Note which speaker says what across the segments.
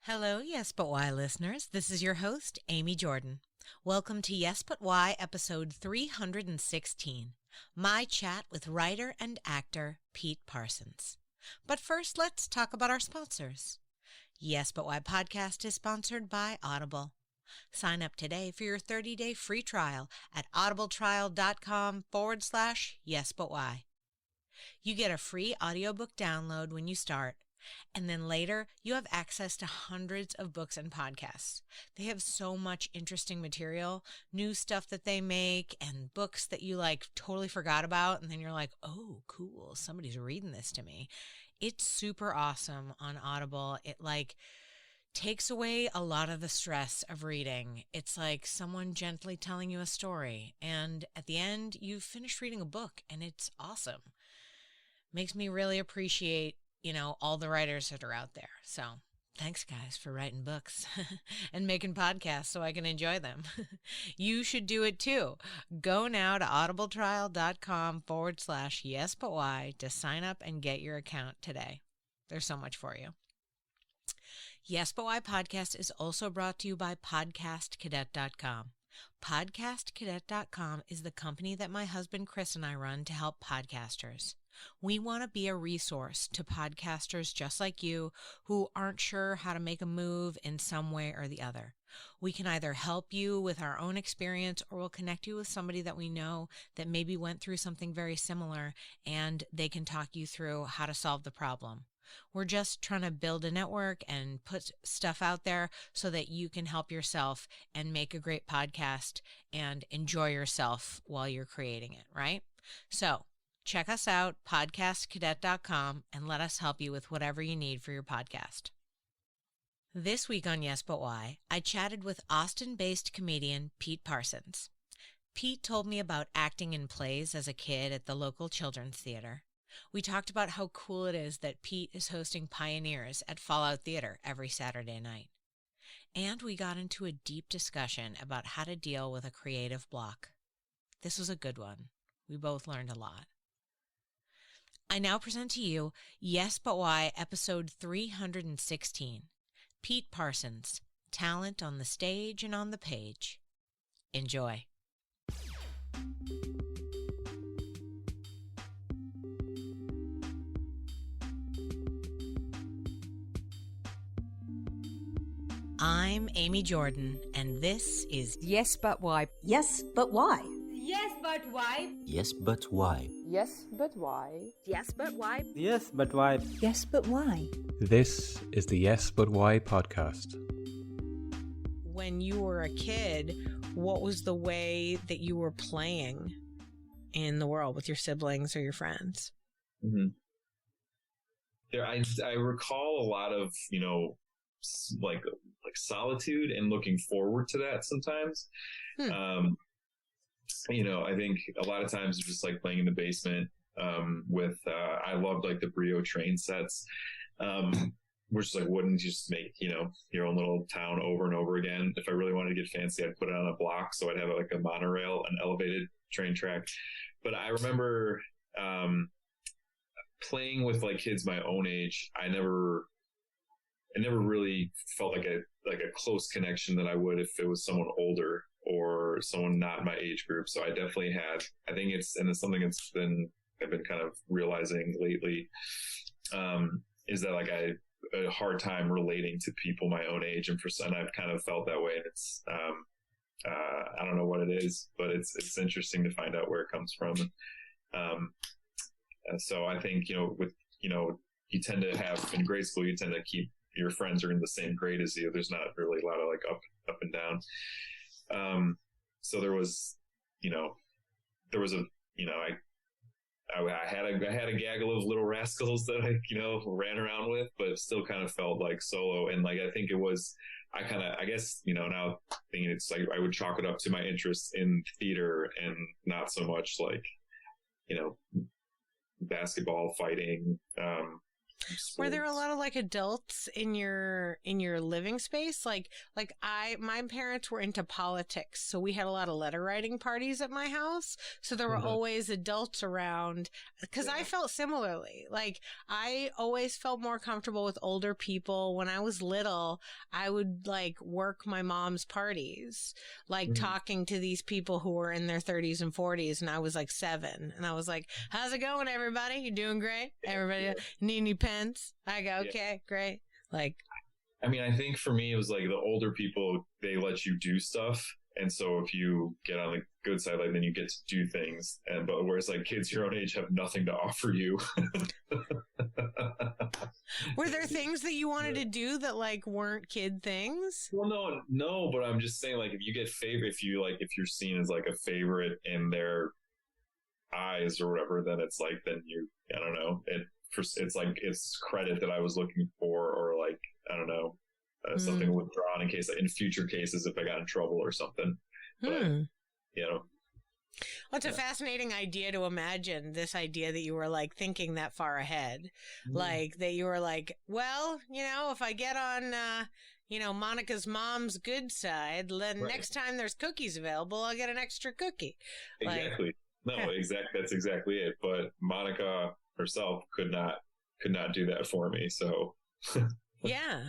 Speaker 1: Hello, Yes But Why listeners. This is your host, Amy Jordan. Welcome to Yes But Why, episode 316, my chat with writer and actor Pete Parsons. But first, let's talk about our sponsors. Yes But Why podcast is sponsored by Audible. Sign up today for your 30-day free trial at audibletrial.com/yesbutwhy. You get a free audiobook download when you start, and then later you have access to hundreds of books and podcasts. They have so much interesting material, new stuff that they make, and books that you totally forgot about, and then you're like, oh, cool, somebody's reading this to me. It's super awesome on Audible. It takes away a lot of the stress of reading. It's like someone gently telling you a story, and at the end you finish reading a book, and it's awesome. Makes me really appreciate all the writers that are out there. So thanks, guys, for writing books and making podcasts so I can enjoy them. You should do it too. Go now to audibletrial.com/yesbutwhy to sign up and get your account today. There's so much for you. Yes But Why podcast is also brought to you by podcastcadet.com. Podcastcadet.com is the company that my husband Chris and I run to help podcasters. We want to be a resource to podcasters just like you who aren't sure how to make a move in some way or the other. We can either help you with our own experience, or we'll connect you with somebody that we know that maybe went through something very similar, and they can talk you through how to solve the problem. We're just trying to build a network and put stuff out there so that you can help yourself and make a great podcast and enjoy yourself while you're creating it, right? So check us out, podcastcadet.com, and let us help you with whatever you need for your podcast. This week on Yes But Why, I chatted with Austin-based comedian Pete Parsons. Pete told me about acting in plays as a kid at the local children's theater. We talked about how cool it is that Pete is hosting Pioneers at Fallout Theater every Saturday night. And we got into a deep discussion about how to deal with a creative block. This was a good one. We both learned a lot. I now present to you Yes But Why, episode 316. Pete Parsons, talent on the stage and on the page. Enjoy. I'm Amy Jordan, and this is
Speaker 2: Yes But Why.
Speaker 3: Yes, but why?
Speaker 4: Yes, but why?
Speaker 5: Yes, but why?
Speaker 6: Yes, but why?
Speaker 4: Yes, but why?
Speaker 7: Yes, but why?
Speaker 3: Yes, but why?
Speaker 8: This is the Yes But Why podcast.
Speaker 1: when you were a kid, what was the way that you were playing in the world with your siblings or your friends?
Speaker 9: Mm-hmm. I recall a lot of, like solitude and looking forward to that sometimes. I think a lot of times it's just like playing in the basement with I loved like the Brio train sets. We're just like, wouldn't you just make, your own little town over and over again? If I really wanted to get fancy, I'd put it on a block. So I'd have like a monorail, an elevated train track. But I remember playing with like kids my own age. I never really felt like a close connection that I would if it was someone older or someone not my age group. So I definitely had, I think it's something I've been kind of realizing lately, is that like I a hard time relating to people my own age, and I've kind of felt that way. And it's, I don't know what it is, but it's interesting to find out where it comes from. So I think, you tend to have in grade school, you tend to keep your friends are in the same grade as you. There's not really a lot of like up and down. So there was I had a gaggle of little rascals that I, ran around with, but still kind of felt like solo. And like, I think it was, I guess, now thinking it's like, I would chalk it up to my interest in theater and not so much like, basketball, fighting,
Speaker 1: Were there a lot of like adults in your living space? Like my parents were into politics, so we had a lot of letter writing parties at my house. So there were always adults around because I felt similarly. Like I always felt more comfortable with older people. When I was little, I would like work my mom's parties, like talking to these people who were in their 30s and 40s, and I was like 7, and I was like, "How's it going, everybody? You doing great? Everybody need any pens?" I go, okay, great. Like,
Speaker 9: I mean, I think for me, it was like the older people, they let you do stuff. And so if you get on the good side, like then you get to do things. But whereas like kids your own age have nothing to offer you.
Speaker 1: Were there things that you wanted to do that like weren't kid things?
Speaker 9: Well, no, but I'm just saying like if you get if you're seen as like a favorite in their eyes or whatever, then it's like, then I don't know. It's like it's credit that I was looking for, or like I don't know, something withdrawn in case in future cases if I got in trouble or something. But
Speaker 1: well, it's a fascinating idea to imagine, this idea that you were like thinking that far ahead, like that you were like, well, if I get on Monica's mom's good side, then next time there's cookies available, I'll get an extra cookie.
Speaker 9: Exactly. That's exactly it. But Monica herself could not do that for me. So
Speaker 1: yeah.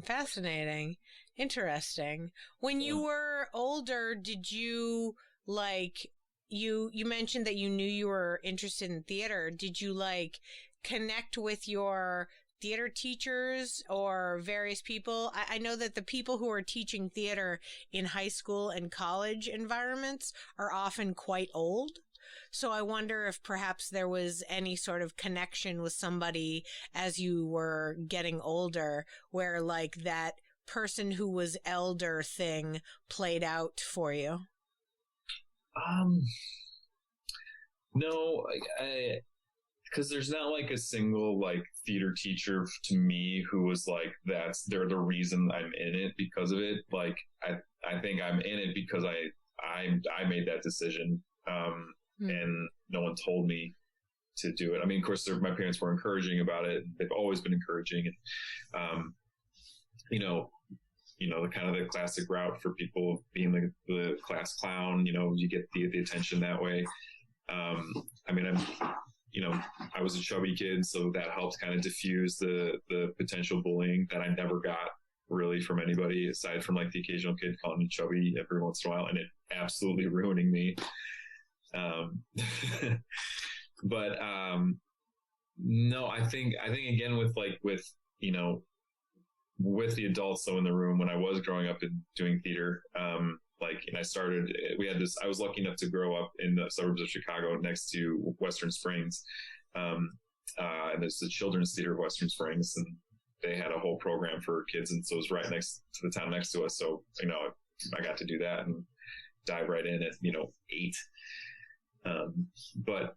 Speaker 1: Fascinating. Interesting. When you were older, did you like, you mentioned that you knew you were interested in theater. Did you like connect with your theater teachers or various people? I know that the people who are teaching theater in high school and college environments are often quite old. So I wonder if perhaps there was any sort of connection with somebody as you were getting older where like that person who was elder thing played out for you.
Speaker 9: No, because there's not like a single like theater teacher to me who was like, they're the reason I'm in it because of it. Like, I think I'm in it because I made that decision. And no one told me to do it. I mean, of course, my parents were encouraging about it. They've always been encouraging. And, the kind of the classic route for people being the class clown, you get the attention that way. I mean, I was a chubby kid, so that helped kind of diffuse the potential bullying that I never got really from anybody aside from like the occasional kid calling me chubby every once in a while, and it absolutely ruining me. But no, I think again with the adults so in the room when I was growing up and doing theater, and I was lucky enough to grow up in the suburbs of Chicago next to Western Springs. And there's the Children's Theater of Western Springs, and they had a whole program for kids. And so it was right next to the town next to us. So, I got to do that and dive right in at, 8. But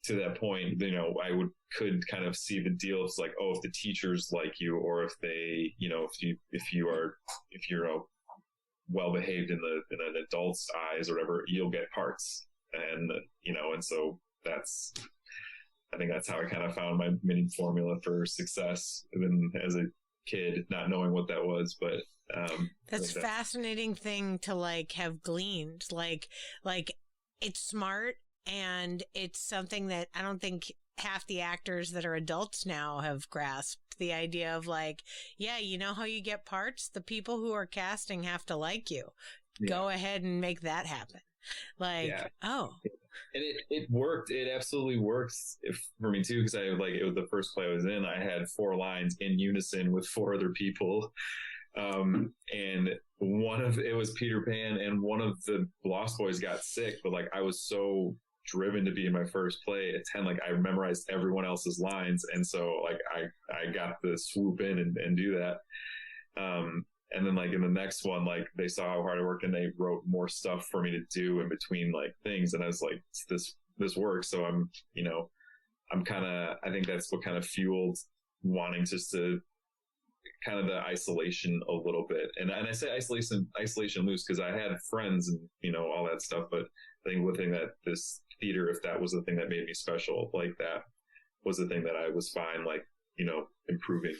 Speaker 9: to that point, I could kind of see the deal. It's like, if the teachers like you, or if they, if you're well behaved in an adult's eyes or whatever, you'll get parts. And, and so I think that's how I kind of found my mini formula for success, even as a kid, not knowing what that was, but
Speaker 1: that's a fascinating thing to like have gleaned. Like it's smart, and it's something that I don't think half the actors that are adults now have grasped. The idea of like, yeah, how you get parts? The people who are casting have to like you. Yeah. Go ahead and make that happen. And it worked. It absolutely works for me too, because it was the first play I was in. I had 4 lines in unison with 4 other people, and it was Peter Pan, and one of the Lost Boys got sick. But like I was so driven to be in my first play at 10, like I memorized everyone else's lines, and so like I got to swoop in and do that. And then like in the next one, like they saw how hard I worked and they wrote more stuff for me to do in between like things. And I was like, this works. So I'm I think that's what kind of fueled wanting just to kind of the isolation a little bit. And I say isolation loose because I had friends and, all that stuff. But I think one thing that this theater, if that was the thing that made me special like that,
Speaker 9: was the thing that I was fine, like, improving,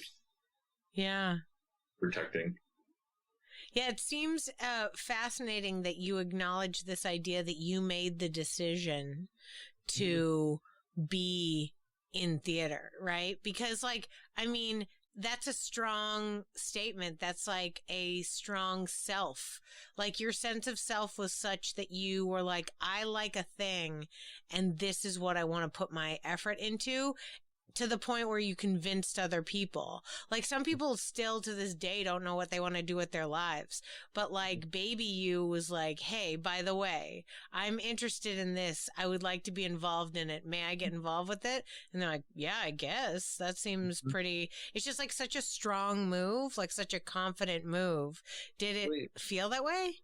Speaker 1: Yeah.
Speaker 9: protecting.
Speaker 1: Yeah, it seems fascinating that you acknowledge this idea that you made the decision to be in theater, right? Because, like, I mean, that's a strong statement. That's like a strong self. Like, your sense of self was such that you were like, I like a thing, and this is what I want to put my effort into. To the point where you convinced other people. Like, some people still to this day don't know what they want to do with their lives. But like, baby you was like, hey, by the way, I'm interested in this. I would like to be involved in it. May I get involved with it? And they're like, yeah, I guess. That seems pretty, it's just like such a strong move, like such a confident move. Did it feel that way?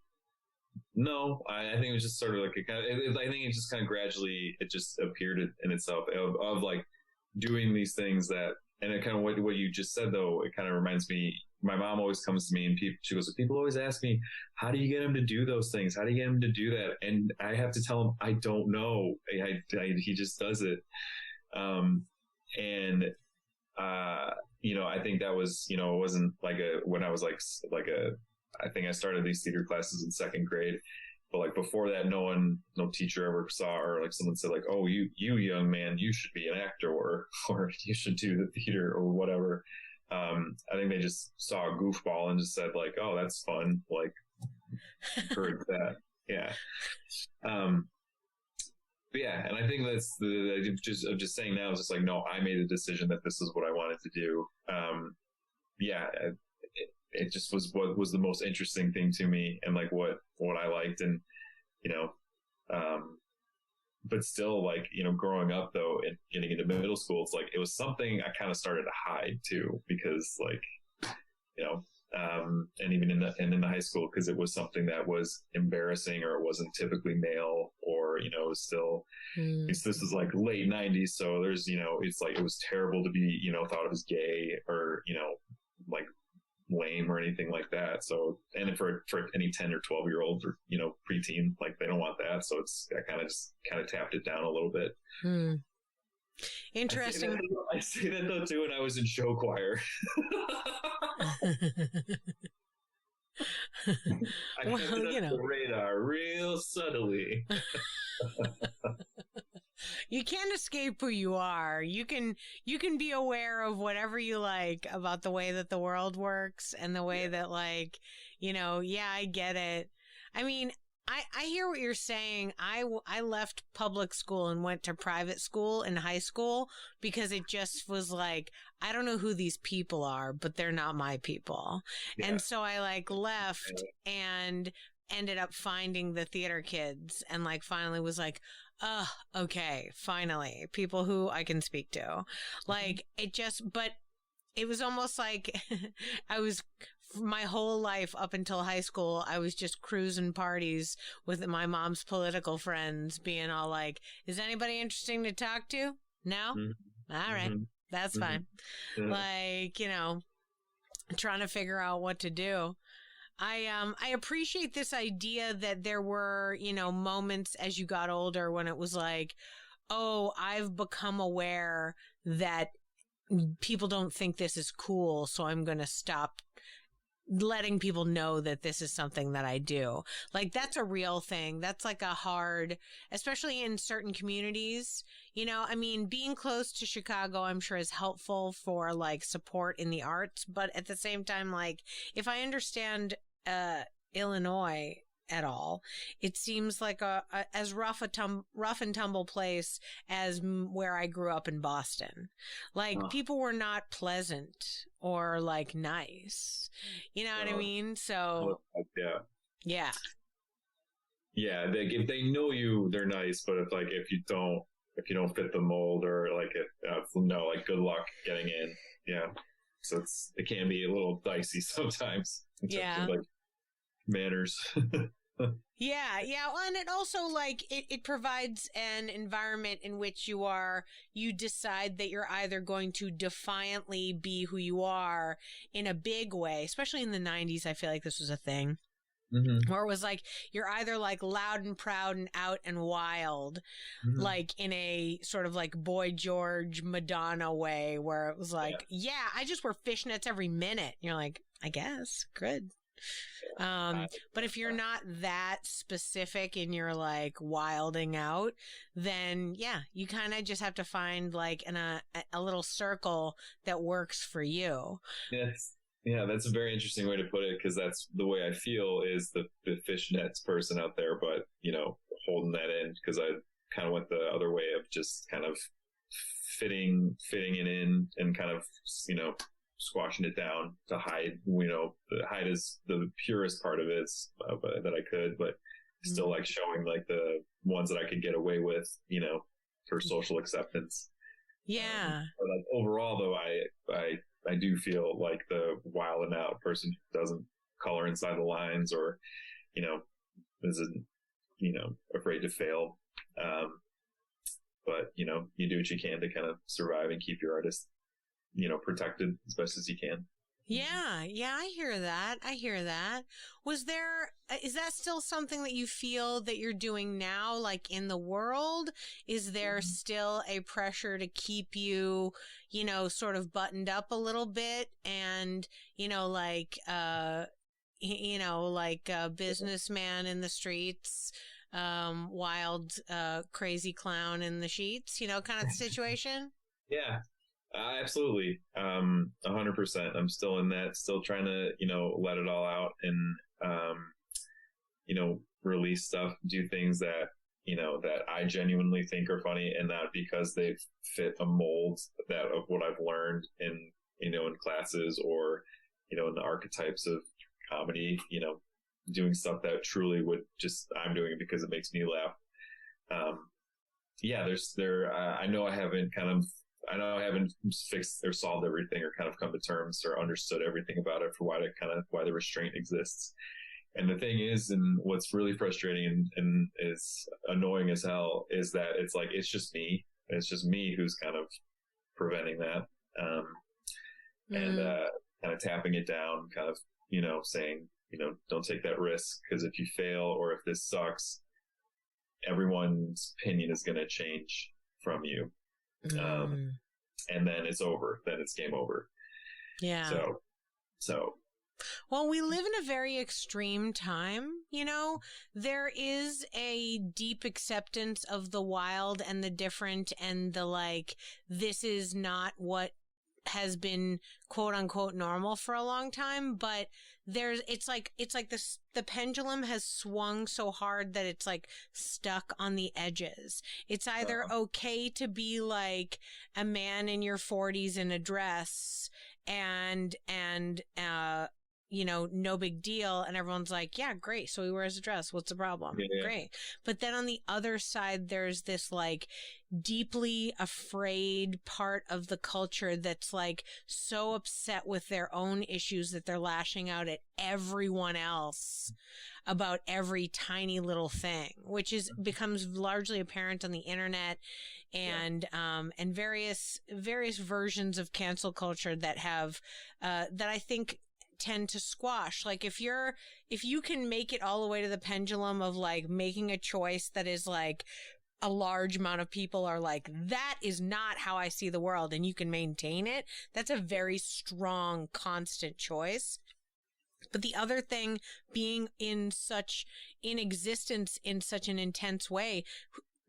Speaker 9: No, I think it was just sort of like I think it just kind of gradually, it just appeared in itself of like, doing these things that, and it kind of what you just said though, it kind of reminds me, my mom always comes to me and she goes, people always ask me, how do you get him to do those things? How do you get him to do that? And I have to tell him, I don't know. He just does it. I think that was, it wasn't like when I was I think I started these theater classes in second grade. But like before that, no teacher ever saw, or like someone said like, oh, you young man, you should be an actor or you should do the theater or whatever. I think they just saw a goofball and just said like, oh, that's fun. Like, encourage that. Yeah. But yeah. And I think that's just saying now is just like, no, I made a decision that this is what I wanted to do. It just was what was the most interesting thing to me, and like what I liked, and but still, like, growing up though and getting into middle school, it's like it was something I kind of started to hide too, because like and even in the high school, because it was something that was embarrassing, or it wasn't typically male, or it was still this is like late 90s, so there's it's like it was terrible to be thought of as gay, or like lame or anything like that. So, and for any 10 or 12 year old, or preteen, like they don't want that. So I kind of tapped it down a little bit.
Speaker 1: Interesting.
Speaker 9: I say that though too, and I was in show choir. I kept it on the radar real subtly.
Speaker 1: You can't escape who you are. You can be aware of whatever you like about the way that the world works, and the way that, like, I get it. I mean, I hear what you're saying. I left public school and went to private school in high school because it just was like, I don't know who these people are, but they're not my people. Yeah. And so I like left and ended up finding the theater kids, and like finally was like, okay, finally, people who I can speak to. Like, but it was almost like my whole life up until high school, I was just cruising parties with my mom's political friends, being all like, is anybody interesting to talk to? No? Mm-hmm. All right. Mm-hmm. That's fine. Mm-hmm. Like, trying to figure out what to do. I appreciate this idea that there were, moments as you got older when it was like, oh, I've become aware that people don't think this is cool, so I'm going to stop letting people know that this is something that I do. Like, that's a real thing. That's like a hard, especially in certain communities, I mean, being close to Chicago, I'm sure is helpful for like support in the arts. But at the same time, like, if I understand Illinois at all, it seems like a as rough and tumble place as where I grew up in Boston. Like, people were not pleasant or like nice. You know what I mean? So yeah.
Speaker 9: If they know you, they're nice. But if you don't fit the mold, or like like good luck getting in. Yeah. So it can be a little dicey sometimes. In terms of, like, manners.
Speaker 1: Yeah. Well, and it also, like, it provides an environment in which you decide that you're either going to defiantly be who you are in a big way, especially in the 90s. I feel like this was a thing.
Speaker 9: Mm-hmm.
Speaker 1: where it was like you're either like loud and proud and out and wild,
Speaker 9: Mm-hmm.
Speaker 1: like in a sort of like Boy George Madonna way, where it was like, yeah, I just wear fishnets every minute. And you're like, I guess, good. But if you're not that specific in your like wilding out, then yeah, you kind of just have to find like a little circle that works for you.
Speaker 9: Yes. Yeah, that's a very interesting way to put it, because that's the way I feel is the fishnets person out there, but, you know, holding that in, because I kind of went the other way of just kind of fitting it in and kind of, you know, squashing it down to hide, you know, hide is the purest part of it that I could, but still like showing like the ones that I could get away with, you know, for social acceptance.
Speaker 1: Yeah.
Speaker 9: But like overall though, I do feel like the wild and out person who doesn't color inside the lines, or, you know, isn't, you know, afraid to fail. But, you know, you do what you can to kind of survive and keep your artist, you know, protected as best as you can.
Speaker 1: Yeah. Yeah. I hear that. Is that still something that you feel that you're doing now, like in the world? Is there still a pressure to keep you, you know, sort of buttoned up a little bit and, you know, like a businessman in the streets, wild, crazy clown in the sheets, you know, kind of situation?
Speaker 9: Yeah. Absolutely. 100%. I'm still in that, still trying to, you know, let it all out and, you know, release stuff, do things that, you know, that I genuinely think are funny, and not because they fit a mold that of what I've learned in, you know, in classes, or, you know, in the archetypes of comedy, you know, doing stuff that truly would just, I'm doing it because it makes me laugh. Yeah, I know I haven't fixed or solved everything, or kind of come to terms or understood everything about it for why the restraint exists. And the thing is, and what's really frustrating and is annoying as hell, is that it's like, it's just me who's kind of preventing that. And kind of tapping it down, kind of, you know, saying, you know, don't take that risk, because if you fail, or if this sucks, everyone's opinion is going to change from you. And then it's over. Then it's game over.
Speaker 1: Yeah.
Speaker 9: So.
Speaker 1: Well, we live in a very extreme time, you know. There is a deep acceptance of the wild and the different, and the like, this is not what has been quote unquote normal for a long time, but it's like the pendulum has swung so hard that it's like stuck on the edges. It's either okay to be like a man in your 40s in a dress and you know, no big deal. And everyone's like, yeah, great. So he wears a dress. What's the problem? Yeah. Great. But then on the other side, there's this like deeply afraid part of the culture that's like so upset with their own issues that they're lashing out at everyone else about every tiny little thing, which becomes largely apparent on the internet and various versions of cancel culture that have, that I think tend to squash. Like if you can make it all the way to the pendulum of like making a choice that is like a large amount of people are like, that is not how I see the world, and you can maintain it, that's a very strong, constant choice. But the other thing, being in existence in such an intense way,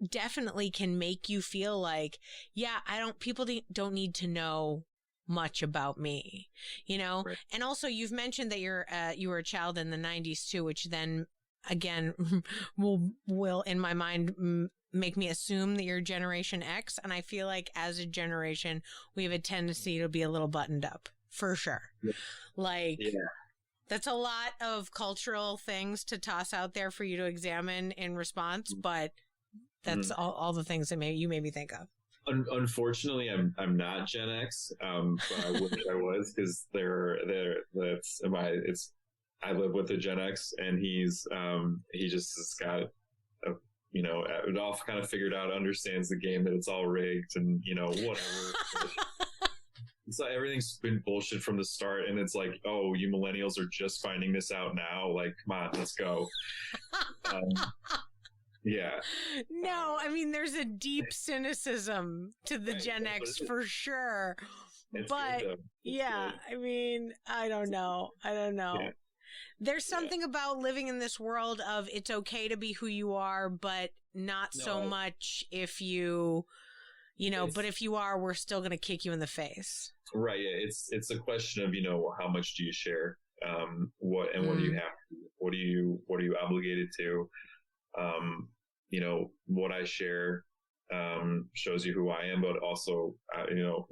Speaker 1: definitely can make you feel like, yeah, people don't need to know much about me, you know? Right. And also you've mentioned that you were a child in the 90s too, which then again will in my mind make me assume that you're Generation X. And I feel like as a generation, we have a tendency to be a little buttoned up for sure. Yeah. Like, that's a lot of cultural things to toss out there for you to examine in response, but that's all the things that you made me think of.
Speaker 9: Unfortunately, I'm not Gen X, but I wish I was, because I live with a Gen X, and he just has got you know, it all kind of figured out, understands the game, that it's all rigged, and you know, whatever. it's like everything's been bullshit from the start, and it's like, oh, you millennials are just finding this out now. Like, come on, let's go. Yeah.
Speaker 1: No, I mean, there's a deep cynicism to the Gen X for sure. But yeah, I mean, I don't know. Yeah. There's something about living in this world of it's okay to be who you are, but not so much if you know, but if you are, we're still going to kick you in the face.
Speaker 9: Right. Yeah. It's a question of, you know, how much do you share? What do you have? What are you obligated to? You know, what I share, shows you who I am, but also, you know,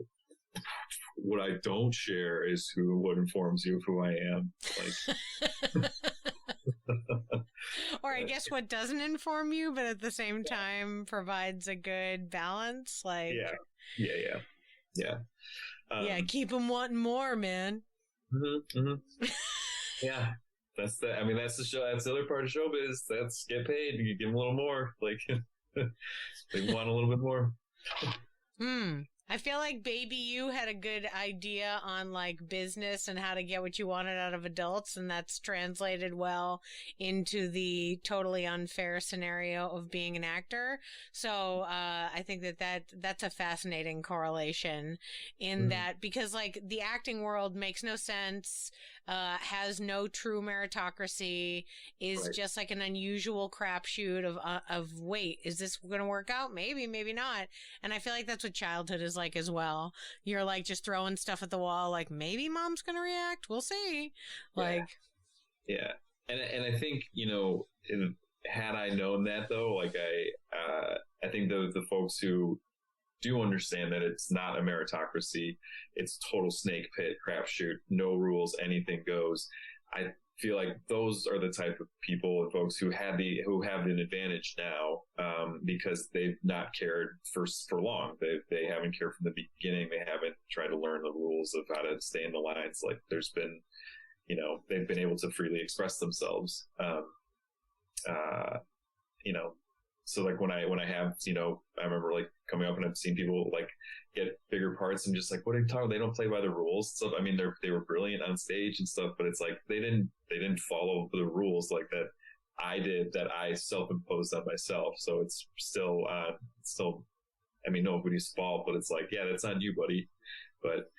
Speaker 9: what I don't share is what informs you of who I am. Like,
Speaker 1: or I guess what doesn't inform you, but at the same time provides a good balance. Like,
Speaker 9: yeah.
Speaker 1: Keep them wanting more, man.
Speaker 9: Mm-hmm, mm-hmm. Yeah. That's the show. That's the other part of showbiz. That's get paid. You give them a little more. Like, they want a little bit more.
Speaker 1: I feel like Baby You had a good idea on like business and how to get what you wanted out of adults, and that's translated well into the totally unfair scenario of being an actor. So I think that's a fascinating correlation in that, because like the acting world makes no sense, has no true meritocracy, is just like an unusual crapshoot of wait, is this going to work out? Maybe, maybe not. And I feel like that's what childhood is like as well. You're like just throwing stuff at the wall, like maybe mom's going to react. We'll see. Like,
Speaker 9: yeah. And I think, you know, had I known that though, like I think the folks who do understand that it's not a meritocracy, it's total snake pit crapshoot, no rules, anything goes. I feel like those are the type of people and folks who have an advantage now, because they've not cared for long. They haven't cared from the beginning. They haven't tried to learn the rules of how to stay in the lines. Like there's been, you know, they've been able to freely express themselves. You know, so like when I have, you know, I remember like coming up and I've seen people like get bigger parts and just like, what are you talking about? They don't play by the rules. So, I mean, they were brilliant on stage and stuff, but it's like, they didn't follow the rules like that I did, that I self-imposed on myself. So it's still, I mean, nobody's fault, but it's like, yeah, that's on you, buddy. But,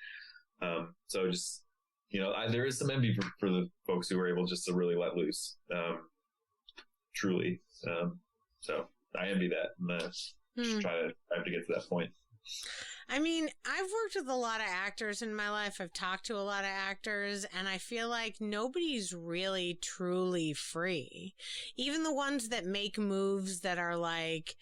Speaker 9: so just, you know, there is some envy for the folks who were able just to really let loose, truly. So I envy that, and just I have to get to that point.
Speaker 1: I mean, I've worked with a lot of actors in my life. I've talked to a lot of actors, and I feel like nobody's really truly free. Even the ones that make moves that are like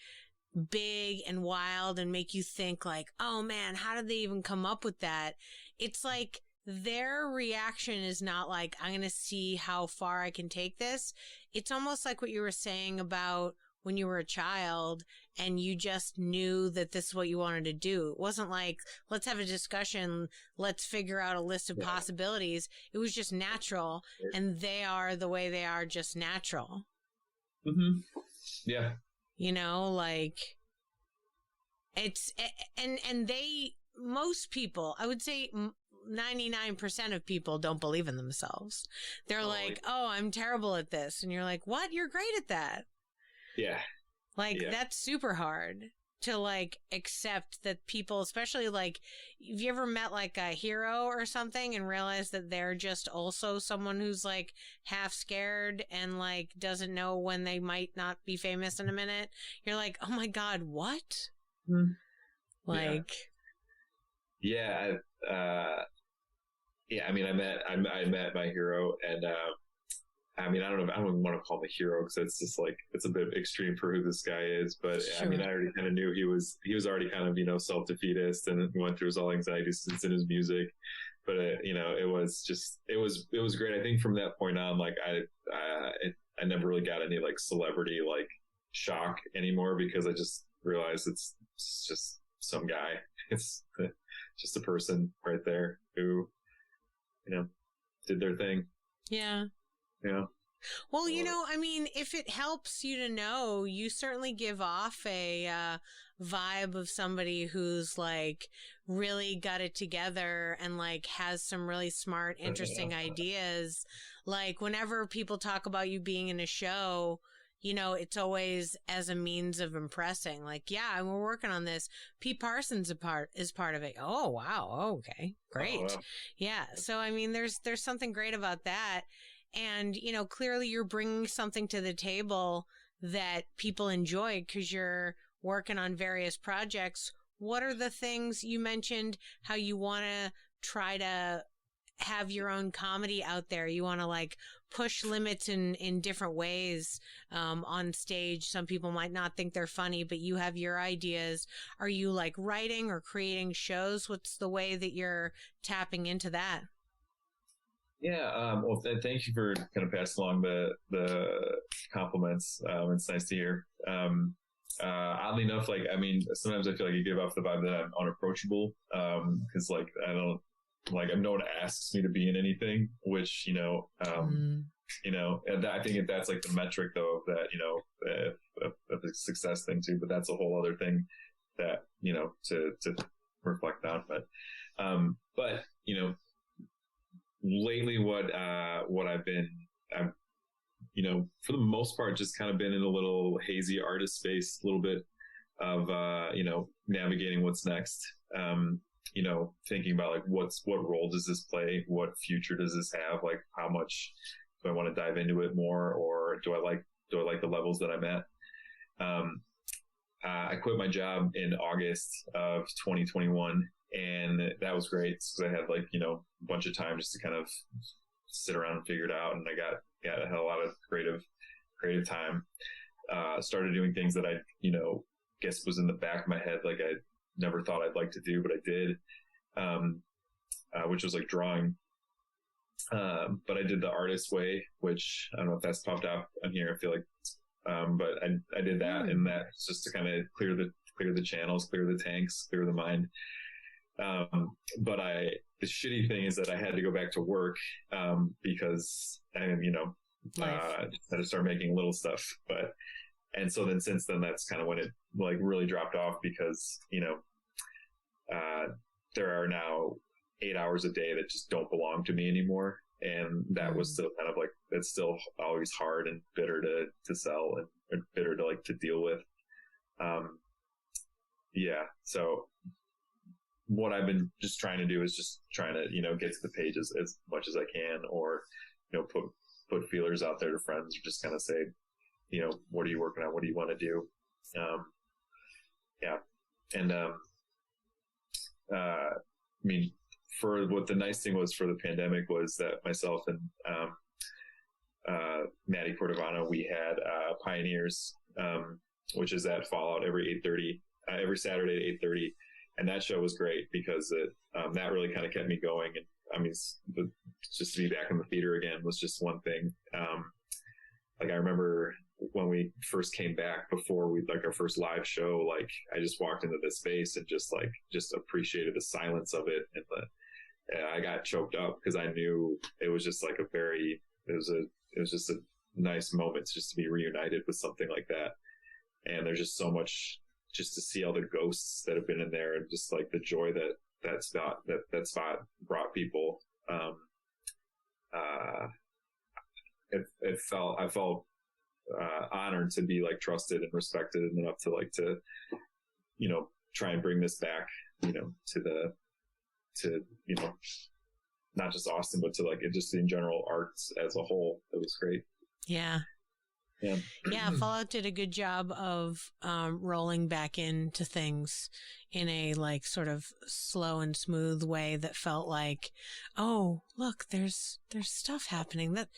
Speaker 1: big and wild and make you think like, oh man, how did they even come up with that? It's like their reaction is not like, I'm going to see how far I can take this. It's almost like what you were saying about when you were a child and you just knew that this is what you wanted to do. It wasn't like, let's have a discussion, let's figure out a list of possibilities. It was just natural, and they are the way they are, just natural.
Speaker 9: Mm-hmm. Yeah.
Speaker 1: You know, like it's, and most people, I would say 99% of people don't believe in themselves. They're like, oh, I'm terrible at this. And you're like, what? You're great at that.
Speaker 9: Yeah.
Speaker 1: Like, that's super hard to, like, accept that people, especially, like, have you ever met, like, a hero or something and realized that they're just also someone who's, like, half scared and, like, doesn't know when they might not be famous in a minute? You're like, oh, my God, what?
Speaker 9: Mm.
Speaker 1: Like...
Speaker 9: Yeah. I mean, I met my hero, and, I mean, I don't even want to call him a hero because it's just like, it's a bit extreme for who this guy is. But sure. I mean, I already kind of knew he was already kind of, you know, self-defeatist, and he went through his all anxiety since in his music. But, you know, it was great. I think from that point on, like I never really got any like celebrity, like shock anymore, because I just realized it's just some guy. It's just a person right there who, you know, did their thing.
Speaker 1: Yeah.
Speaker 9: Yeah.
Speaker 1: Well, I mean, if it helps you to know, you certainly give off a vibe of somebody who's like really got it together and like has some really smart, interesting ideas. Like whenever people talk about you being in a show, it's always as a means of impressing. Like, yeah, we're working on this. Pete Parsons is part of it. Oh, wow. Oh, okay, great.
Speaker 9: Oh, wow.
Speaker 1: Yeah. So, I mean, there's something great about that. And, clearly you're bringing something to the table that people enjoy because you're working on various projects. What are the things you mentioned, how you want to try to have your own comedy out there? You want to like push limits in different ways on stage. Some people might not think they're funny, but you have your ideas. Are you like writing or creating shows? What's the way that you're tapping into that?
Speaker 9: Yeah. Well, thank you for kind of passing along the compliments. It's nice to hear. Oddly enough, like, I mean, sometimes I feel like you give off the vibe that I'm unapproachable. Cause like, I don't, like, no one asks me to be in anything, which, and I think that's like the metric though of that, of the success thing too, but that's a whole other thing that, to reflect on. But, lately what I've been, for the most part, just kind of been in a little hazy artist space, a little bit of, navigating what's next. Thinking about like what role does this play? What future does this have? Like how much do I want to dive into it more, or do I like the levels that I'm at? I quit my job in August of 2021, and that was great because I had like, a bunch of time just to kind of sit around and figure it out. And I had a lot of creative time. Started doing things that I, guess was in the back of my head. Like I never thought I'd like to do, but I did, which was like drawing. But I did the artist way, which I don't know if that's popped up on here. I feel like, but I did that, and that's just to kind of clear the channels, clear the tanks, clear the mind. But the shitty thing is that I had to go back to work, because I, had to start making little stuff, and so then since then, that's kind of when it like really dropped off because, there are now 8 hours a day that just don't belong to me anymore. And that was still kind of like, it's still always hard and bitter to sell and bitter to like to deal with. Yeah. So what I've been just trying to do is just trying to, get to the page as much as I can, or, put feelers out there to friends, or just kind of say, what are you working on? What do you want to do? Yeah. And, I mean, for what the nice thing was for the pandemic was that myself and, Maddie Cordovano, we had, Pioneers, which is at Fallout every Saturday at 8:30. And that show was great because that really kind of kept me going. And I mean, just to be back in the theater again was just one thing. Like I remember when we first came back before our first live show, like I just walked into this space and just appreciated the silence of it. And I got choked up because I knew it was just like it was just a nice moment just to be reunited with something like that. And there's just so much just to see all the ghosts that have been in there and just like the joy that spot brought people. I felt honored to be like trusted and respected enough to try and bring this back, to not just Austin, but to like just in general arts as a whole. It was great.
Speaker 1: Yeah. Yeah, Fallout did a good job of rolling back into things in a like sort of slow and smooth way that felt like, oh, look, there's stuff happening that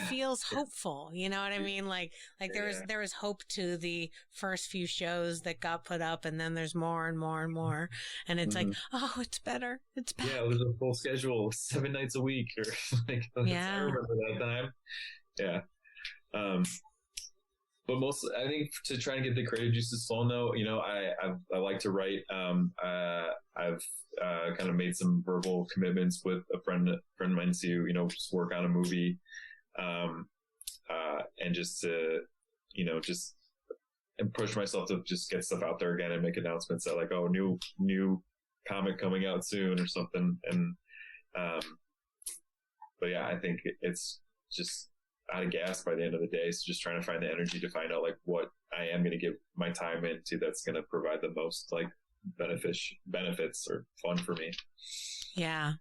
Speaker 1: feels hopeful. You know what I mean? Like there was hope to the first few shows that got put up, and then there's more and more and more, and it's like, oh, it's better. It's better.
Speaker 9: Yeah, it was a full schedule, 7 nights a week, or like I remember that time. Yeah. But I think to try and get the creative juices flowing though, I like to write. I've kind of made some verbal commitments with a friend of mine to, just work on a movie. and just to, just and push myself to just get stuff out there again and make announcements that like, oh, new comic coming out soon or something. And, but yeah, I think it's just out of gas by the end of the day. So just trying to find the energy to find out like what I am going to give my time into that's going to provide the most like benefits or fun for me.
Speaker 1: Yeah.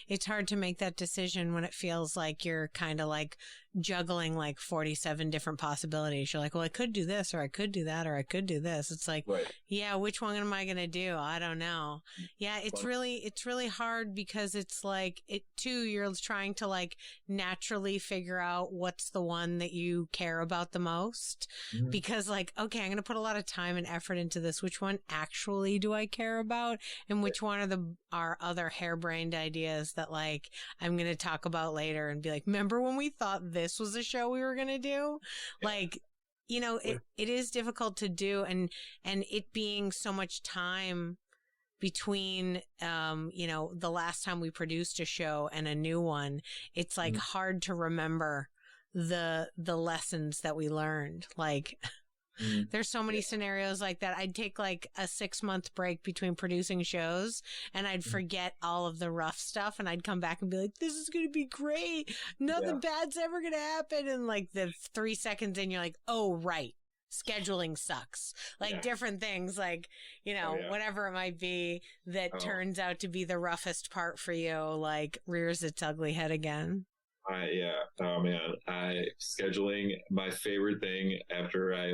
Speaker 1: It's hard to make that decision when it feels like you're kind of like juggling like 47 different possibilities. You're like, well, I could do this, or I could do that, or I could do this. It's like,
Speaker 9: right.
Speaker 1: Yeah, which one am I going to do? I don't know. Yeah, it's really hard because it's like you're trying to like naturally figure out what's the one that you care about the most. Mm-hmm. Because like, okay, I'm going to put a lot of time and effort into this. Which one actually do I care about? And which one are our other harebrained ideas that like I'm going to talk about later and be like, remember when we thought this was a show we were going to do? Yeah. Like, it is difficult to do, and it being so much time between, the last time we produced a show and a new one, it's like hard to remember the lessons that we learned. Like, there's so many scenarios like that. I'd take like a 6-month break between producing shows and I'd forget all of the rough stuff, and I'd come back and be like, this is going to be great. Nothing bad's ever going to happen. And like the 3 seconds in, you're like, oh, right. Scheduling sucks. Like different things, like, whatever it might be that turns out to be the roughest part for you, like rears its ugly head again.
Speaker 9: Oh man, scheduling, my favorite thing after I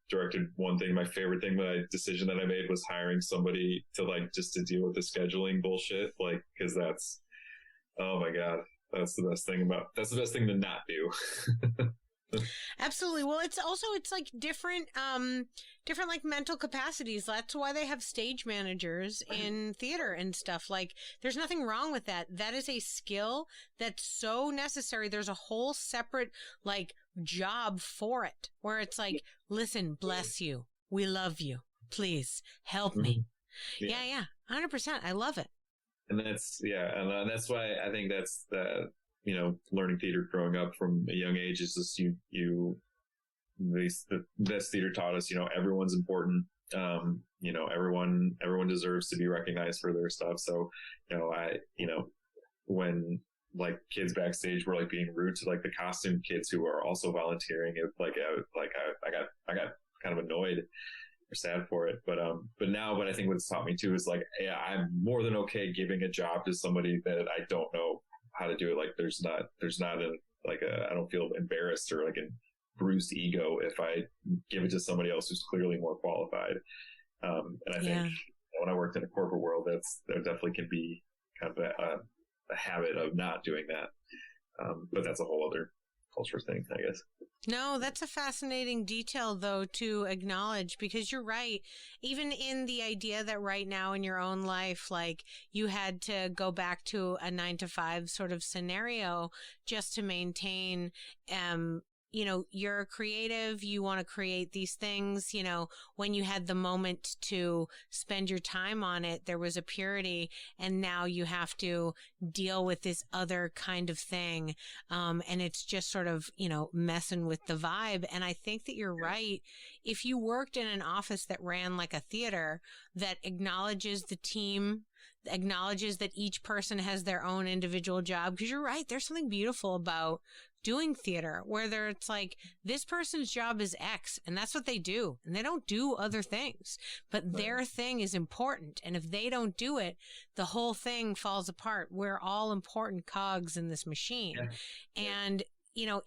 Speaker 9: directed one thing, my favorite decision that I made was hiring somebody to like, just to deal with the scheduling bullshit. Like, cause that's, oh my God, that's the best thing to not do.
Speaker 1: Absolutely. Well, it's like different like mental capacities. That's why they have stage managers in theater and stuff. Like, there's nothing wrong with that. That is a skill that's so necessary. There's a whole separate like job for it, where it's like, listen, bless you. We love you. Please help me. Yeah. 100%. I love it.
Speaker 9: And that's why I think that's the, learning theater growing up from a young age is just the best theater taught us, everyone's important. Everyone deserves to be recognized for their stuff. So, when like kids backstage were like being rude to like the costume kids who are also volunteering, I got kind of annoyed or sad for it. But now what I think what's taught me too is like, yeah, I'm more than okay giving a job to somebody that I don't know how to do it. Like there's not I don't feel embarrassed or like a bruised ego if I give it to somebody else who's clearly more qualified. And I think when I worked in a corporate world, there definitely can be kind of a habit of not doing that. But that's a whole other culture thing, I guess.
Speaker 1: No, that's a fascinating detail, though, to acknowledge, because you're right. Even in the idea that right now in your own life, like you had to go back to a 9-to-5 sort of scenario just to maintain, you're a creative, you want to create these things, when you had the moment to spend your time on it, there was a purity, and now you have to deal with this other kind of thing. And it's just sort of, messing with the vibe. And I think that you're right. If you worked in an office that ran like a theater that acknowledges the team, acknowledges that each person has their own individual job, because you're right, there's something beautiful about doing theater where it's like, this person's job is X and that's what they do, and they don't do other things, but their thing is important, and if they don't do it, the whole thing falls apart. We're all important cogs in this machine. And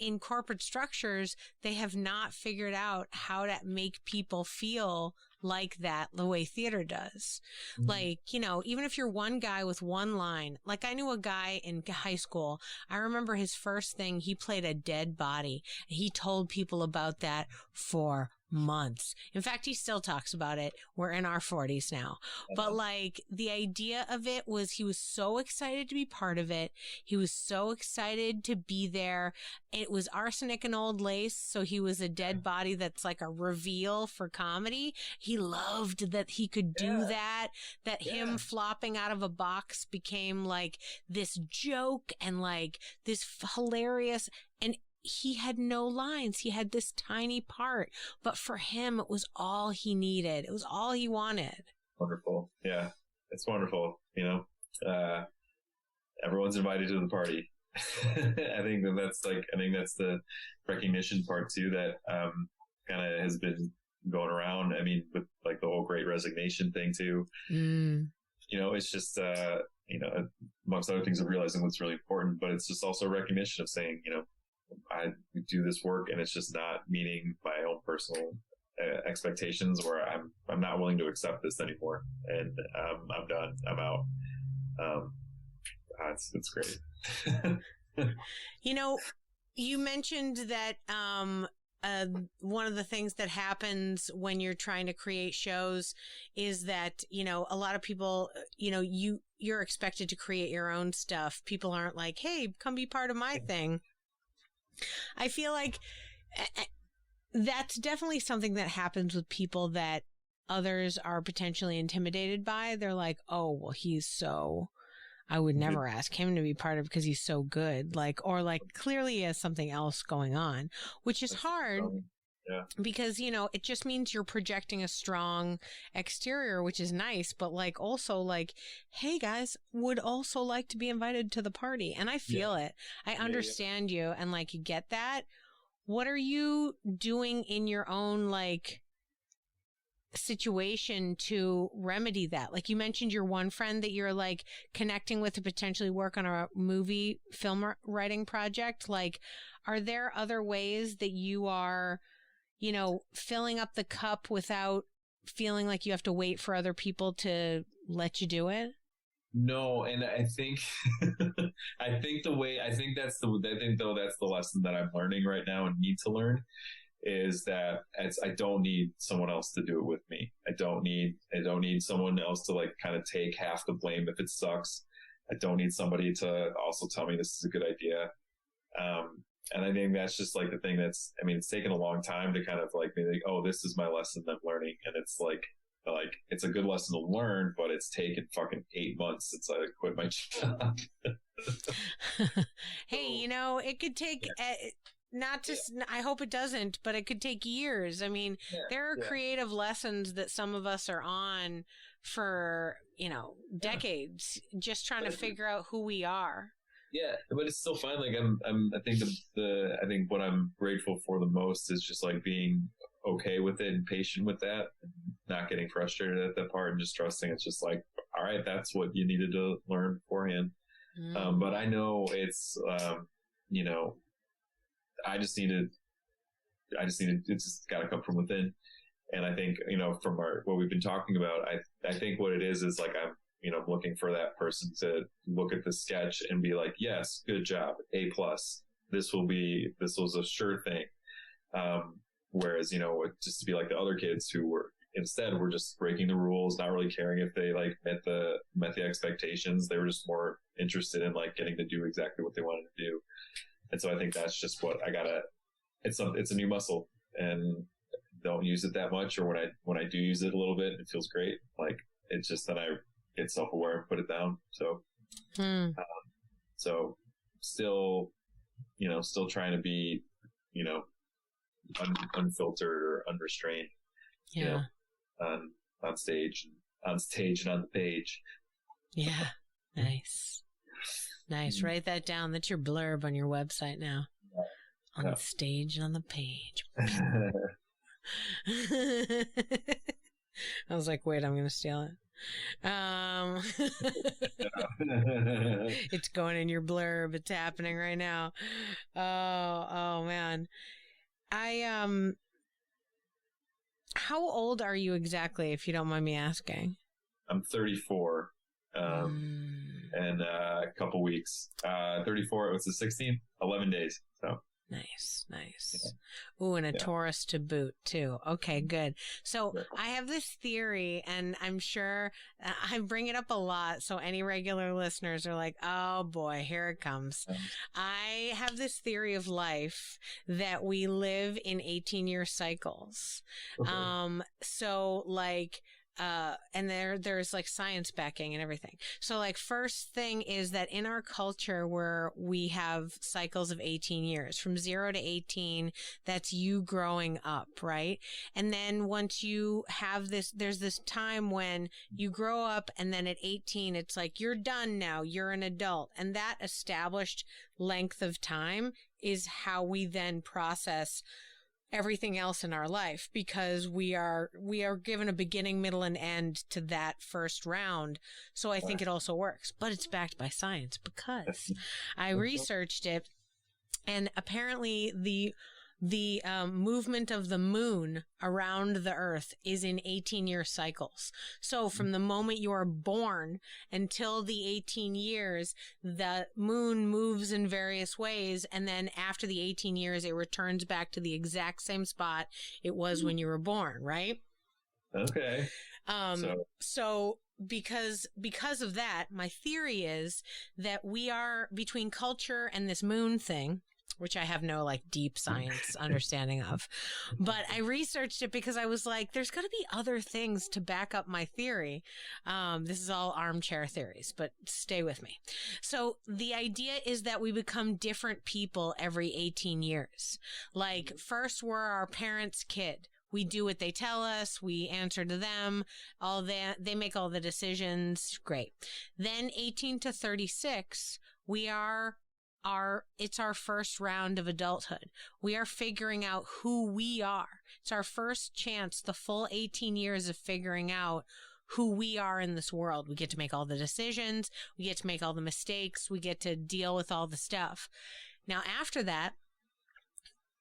Speaker 1: in corporate structures, they have not figured out how to make people feel like that the way theater does. Like, even if you're one guy with one line, like I knew a guy in high school, I remember his first thing, he played a dead body. He told people about that for months. In fact, he still talks about it. We're in our 40s now. But like the idea of it was, he was so excited to be part of it. He was so excited to be there. It was arsenic and old lace. So he was a dead body that's like a reveal for comedy. He loved that he could do that him flopping out of a box became like this joke and like this hilarious. And he had no lines. He had this tiny part, but for him, it was all he needed. It was all he wanted.
Speaker 9: Wonderful. Yeah, it's wonderful. Everyone's invited to the party. I think that's the recognition part too that kind of has been going around. I mean, with like the whole Great Resignation thing too. It's just amongst other things of realizing what's really important, but it's just also a recognition of saying, I do this work and it's just not meeting my own personal expectations, or I'm not willing to accept this anymore, and I'm done. I'm out. It's great.
Speaker 1: You mentioned that one of the things that happens when you're trying to create shows is that, a lot of people, you're expected to create your own stuff. People aren't like, hey, come be part of my thing. I feel like that's definitely something that happens with people that others are potentially intimidated by. They're like, oh, well, I would never ask him to be part of it because he's so good. Or clearly he has something else going on, which is hard.
Speaker 9: Yeah.
Speaker 1: Because, it just means you're projecting a strong exterior, which is nice, but also hey guys, would also like to be invited to the party. And I feel it. I understand you and you get that. What are you doing in your own situation to remedy that? You mentioned your one friend that you're connecting with to potentially work on a movie film writing project. Are there other ways that you are, filling up the cup without feeling like you have to wait for other people to let you do it?
Speaker 9: No, and I think that's the lesson that I'm learning right now and need to learn is that I don't need someone else to do it with me. I don't need someone else to kind of take half the blame if it sucks. I don't need somebody to also tell me this is a good idea. And I think that's just the thing it's taken a long time to kind of be oh, this is my lesson I'm learning. And it's it's a good lesson to learn, but it's taken fucking 8 months since I quit my job.
Speaker 1: Hey, it could take, I hope it doesn't, but it could take years. There are creative lessons that some of us are on for, decades, just trying to figure out who we are.
Speaker 9: Yeah, but it's still fine. I think what I'm grateful for the most is just being okay with it and patient with that, and not getting frustrated at that part and just trusting it's just all right, that's what you needed to learn beforehand. But I know it's, it's just got to come from within. And I think, from what we've been talking about, I think what it is I'm, looking for that person to look at the sketch and be like, yes, good job, A+. This was a sure thing. Whereas, just to be like the other kids who were just breaking the rules, not really caring if they met the expectations. They were just more interested in getting to do exactly what they wanted to do. And so I think that's just what it's a new muscle, and don't use it that much. Or when I do use it a little bit, it feels great. It's just that I get self-aware and put it down. So, so still trying to be, unfiltered or unrestrained, on stage and on the page.
Speaker 1: Yeah. Nice. Write that down. That's your blurb on your website now. On the stage and on the page. I was like, wait, I'm going to steal it. It's going in your blurb. It's happening right now. Oh man. How old are you exactly, if you don't mind me asking?
Speaker 9: I'm 34. And a couple weeks. 34, it was the 16th, 11 days. So
Speaker 1: Nice. Ooh, and a Taurus to boot too. Okay, good. So I have this theory, and I'm sure I bring it up a lot, so any regular listeners are like, oh boy, here it comes. I have this theory of life that we live in 18-year cycles.
Speaker 9: Okay.
Speaker 1: So and there's like science backing and everything. So like first thing is that in our culture where we have cycles of 18 years, from 0 to 18, that's you growing up, right? And then once you have this, there's this time when you grow up, and then at 18, it's like, you're done now, you're an adult. And that established length of time is how we then process everything else in our life, because we are given a beginning, middle, and end to that first round. So I think it also works, but it's backed by science, because I researched it, and apparently the movement of the moon around the earth is in 18-year cycles. So from the moment you are born until the 18 years, the moon moves in various ways. And then after the 18 years, it returns back to the exact same spot it was when you were born, right?
Speaker 9: Okay.
Speaker 1: So because of that, my theory is that we are between culture and this moon thing, which I have no like deep science understanding of, but I researched it because I was like, there's got to be other things to back up my theory. This is all armchair theories, but stay with me. So the idea is that we become different people every 18 years. Like first we're our parents' kid. We do what they tell us. We answer to them. All that, they make all the decisions. Great. Then 18 to 36, it's our first round of adulthood. We are figuring out who we are. It's our first chance, the full 18 years of figuring out who we are in this world. We get to make all the decisions. We get to make all the mistakes. We get to deal with all the stuff. Now, after that,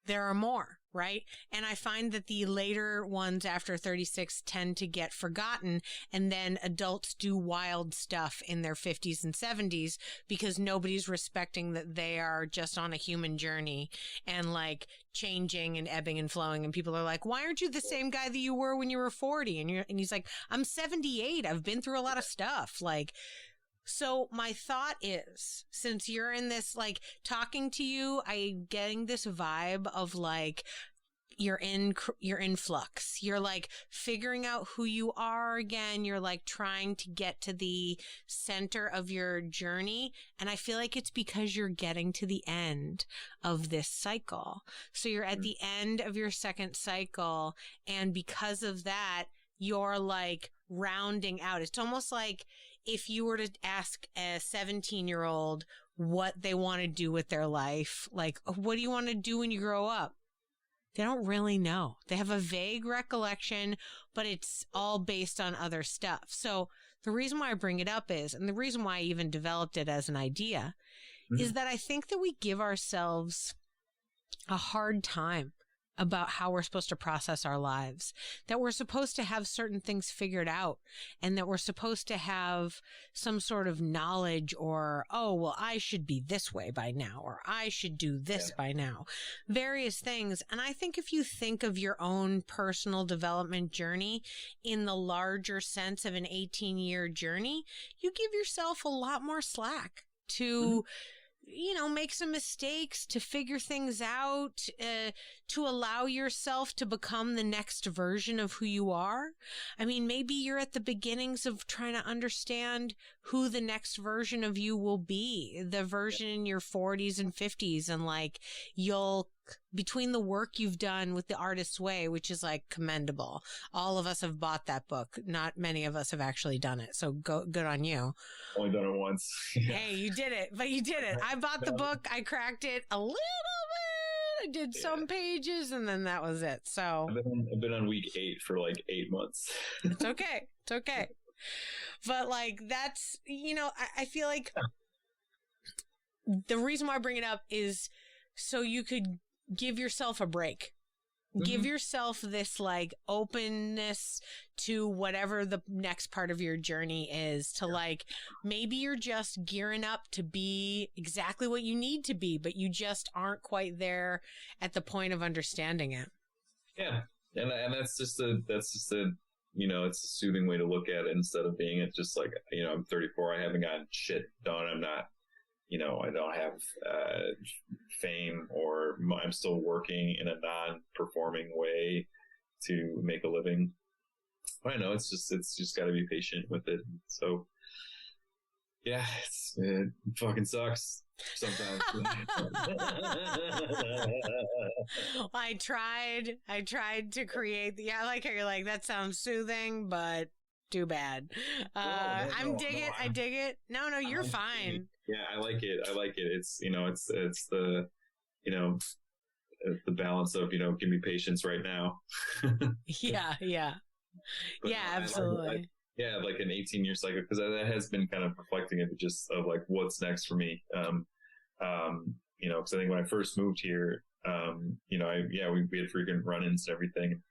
Speaker 1: there are more, right? And I find that the later ones after 36 tend to get forgotten, and then adults do wild stuff in their 50s and 70s because nobody's respecting that they are just on a human journey and like changing and ebbing and flowing. And people are like, why aren't you the same guy that you were when you were 40? And he's like, I'm 78. I've been through a lot of stuff. Like, so my thought is, since you're in this, like, talking to you, I'm getting this vibe of like, you're in flux. You're like figuring out who you are again. You're like trying to get to the center of your journey. And I feel like it's because you're getting to the end of this cycle. So you're at the end of your second cycle. And because of that, you're like rounding out. It's almost like if you were to ask a 17-year-old what they want to do with their life, like, what do you want to do when you grow up? They don't really know. They have a vague recollection, but it's all based on other stuff. So the reason why I bring it up is, and the reason why I even developed it as an idea, is that I think that we give ourselves a hard time about how we're supposed to process our lives, that we're supposed to have certain things figured out, and that we're supposed to have some sort of knowledge, or, oh, well, I should be this way by now, or I should do this by now, various things. And I think if you think of your own personal development journey in the larger sense of an 18-year journey, you give yourself a lot more slack to make some mistakes, to figure things out, to allow yourself to become the next version of who you are. I mean, maybe you're at the beginnings of trying to understand who the next version of you will be, the version in your 40s and 50s. And like, between the work you've done with The Artist's Way, which is like commendable. All of us have bought that book. Not many of us have actually done it. So good on you.
Speaker 9: Only done it once.
Speaker 1: Hey, you did it, but you did it. I bought the book. I cracked it a little bit. I did some pages, and then that was it. So
Speaker 9: I've been on week 8 for like 8 months.
Speaker 1: It's okay. It's okay. But like, that's, I feel like the reason why I bring it up is so you could give yourself a break. Give yourself this like openness to whatever the next part of your journey is, to like, maybe you're just gearing up to be exactly what you need to be, but you just aren't quite there at the point of understanding it.
Speaker 9: Yeah. And that's just a it's a soothing way to look at it, instead of being it just like, I'm 34. I haven't gotten shit done. I'm not, I don't have fame, or I'm still working in a non-performing way to make a living. I know it's just got to be patient with it. So yeah, it fucking sucks sometimes.
Speaker 1: I tried to create I like how you're like, that sounds soothing, but too bad. I dig it. No, you're fine.
Speaker 9: Yeah, I like it. It's, it's the, the balance of, give me patience right now.
Speaker 1: Yeah.
Speaker 9: But
Speaker 1: yeah, absolutely.
Speaker 9: Like an 18-year cycle, because that has been kind of reflecting it just of like what's next for me. Because I think when I first moved here, we had frequent run-ins and everything.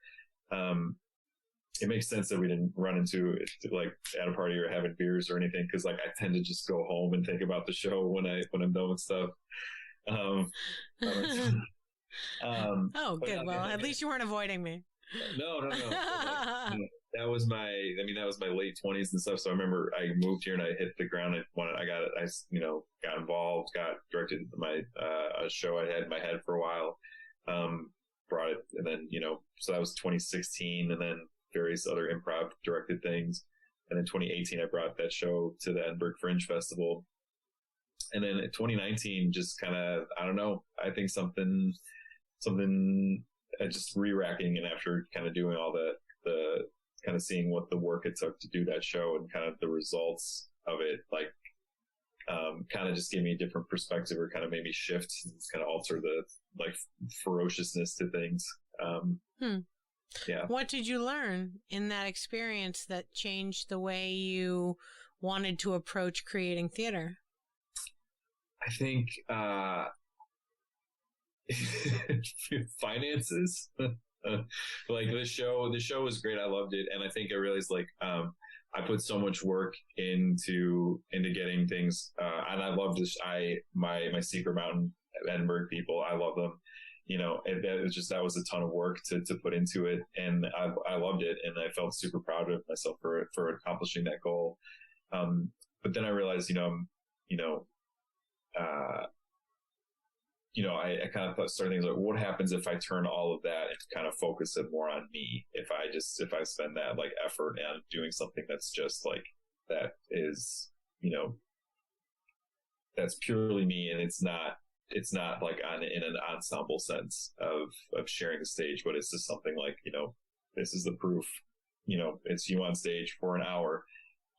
Speaker 9: It makes sense that we didn't run into it like at a party or having beers or anything, because like I tend to just go home and think about the show when I'm done with stuff.
Speaker 1: Oh, good. Well, at least you weren't avoiding me.
Speaker 9: No. That was my late 20s and stuff. So I remember I moved here and I hit the ground. I got involved, got directed my, a show I had in my head for a while. Brought it, and then, so that was 2016, and then various other improv directed things. And then 2018, I brought that show to the Edinburgh Fringe Festival. And then in 2019, just kind of, I don't know, I think something just re-racking, and after kind of doing all the kind of seeing what the work it took to do that show and kind of the results of it, like, kind of just gave me a different perspective, or kind of made me shift and kind of alter the like ferociousness to things. Yeah.
Speaker 1: What did you learn in that experience that changed the way you wanted to approach creating theater?
Speaker 9: I think, finances. Like the show was great. I loved it. And I think I realized like, I put so much work into getting things, and I love this. My Secret Mountain Edinburgh people, I love them. That was a ton of work to put into it, and I loved it, and I felt super proud of myself for accomplishing that goal. But then I realized, I kind of started thinking like, what happens if I turn all of that and kind of focus it more on me? If I spend that like effort on doing something that's just like, that is, that's purely me, and it's not like in an ensemble sense of sharing the stage, but it's just something like, this is the proof, it's you on stage for an hour.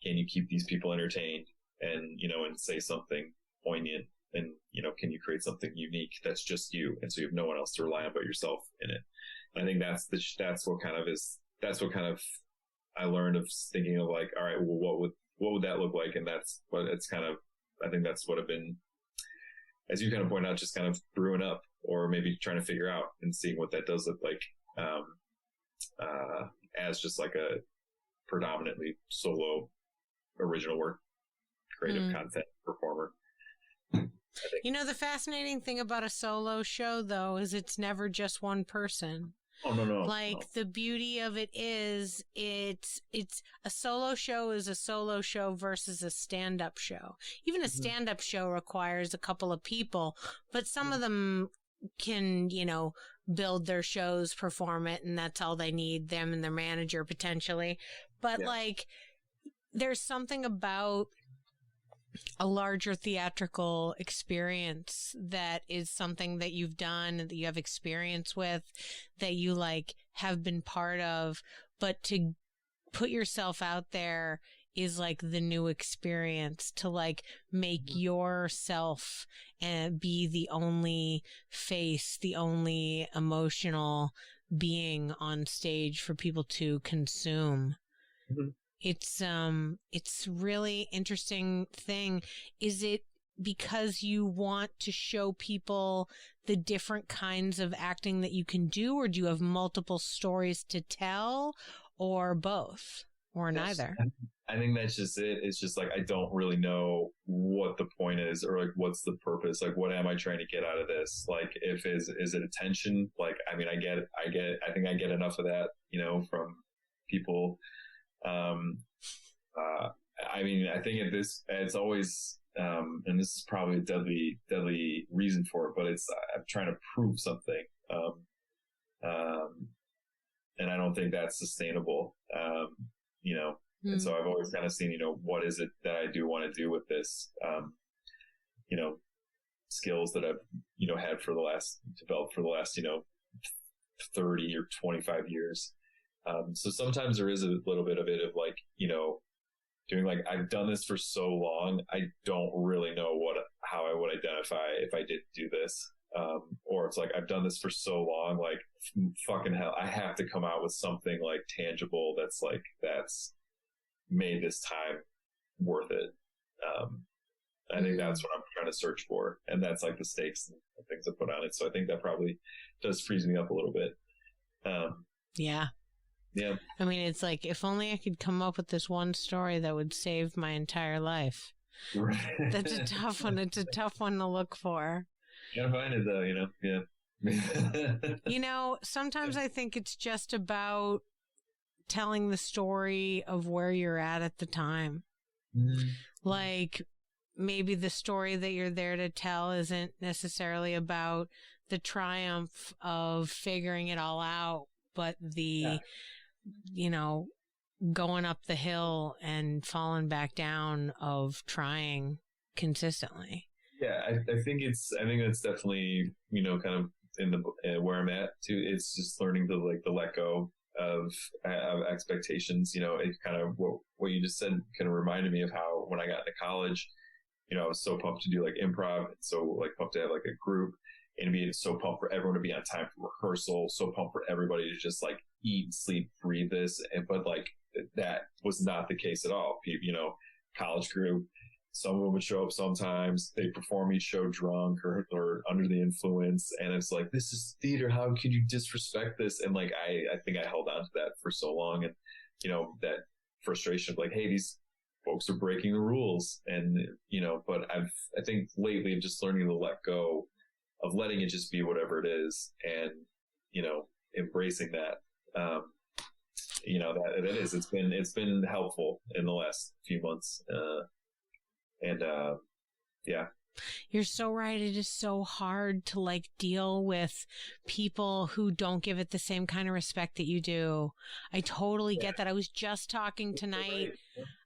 Speaker 9: Can you keep these people entertained and, and say something poignant? And, can you create something unique that's just you? And so you have no one else to rely on but yourself in it. And I think that's what kind of I learned of thinking of like, all right, well, what would that look like? And that's what it's kind of, I think that's what I've been, as you kind of point out, just kind of brewing up, or maybe trying to figure out and seeing what that does look like, as just like a predominantly solo original work, creative content performer.
Speaker 1: The fascinating thing about a solo show, though, is it's never just one person.
Speaker 9: Oh, no.
Speaker 1: Like, the beauty of it is it's a solo show is a solo show versus a stand-up show. Even a stand-up show requires a couple of people, but some of them can, build their shows, perform it, and that's all they need, them and their manager potentially. But like, there's something about a larger theatrical experience that is something that you've done and that you have experience with, that you like have been part of, but to put yourself out there is like the new experience, to like make yourself and be the only face, the only emotional being on stage for people to consume. It's really interesting thing. Is it because you want to show people the different kinds of acting that you can do, or do you have multiple stories to tell, or both, or neither?
Speaker 9: I think that's just it. It's just like, I don't really know what the point is, or like, what's the purpose? Like, what am I trying to get out of this? Like, is it attention? Like, I mean, I think I get enough of that, from people. I mean, I think it's always, and this is probably a deadly reason for it, but I'm trying to prove something. And I don't think that's sustainable. you know, and so I've always kind of seen, you know, what is it that I do want to do with this, you know, skills that I've, you know, developed for the last, you know, 30 or 25 years. So sometimes there is a little bit of it of like, you know, doing like, I've done this for so long, I don't really know how I would identify if I did do this. Or it's like, I've done this for so long, like fucking hell, I have to come out with something like tangible that's made this time worth it. I think that's what I'm trying to search for. And that's like the stakes and things I put on it. So I think that probably does freeze me up a little bit.
Speaker 1: Yeah.
Speaker 9: Yeah.
Speaker 1: I mean, it's like, if only I could come up with this one story that would save my entire life.
Speaker 9: Right.
Speaker 1: That's a tough one. It's a tough one to look for.
Speaker 9: Gotta find it though, you know? Yeah.
Speaker 1: You know, sometimes I think it's just about telling the story of where you're at the time. Like, maybe the story that you're there to tell isn't necessarily about the triumph of figuring it all out, but the, you know, going up the hill and falling back down of trying consistently.
Speaker 9: Yeah, I think it's definitely, you know, kind of in the where I'm at too. It's just learning to let go of expectations. You know, it kind of what you just said kind of reminded me of how when I got into college, you know, I was so pumped to do like improv, and so like pumped to have like a group, and be so pumped for everyone to be on time for rehearsal, so pumped for everybody to just like eat, sleep, breathe this, but like that was not the case at all. You know, college group. Some of them would show up sometimes. They perform each show drunk or under the influence. And it's like, this is theater. How could you disrespect this? And like, I think I held on to that for so long. And, you know, that frustration of like, hey, these folks are breaking the rules. And, you know, but I think lately I'm just learning to let go of letting it just be whatever it is. And, you know, embracing that, you know, that it is. It's been helpful in the last few months. Yeah.
Speaker 1: You're so right. It is so hard to like deal with people who don't give it the same kind of respect that you do. I totally get that. I was just talking tonight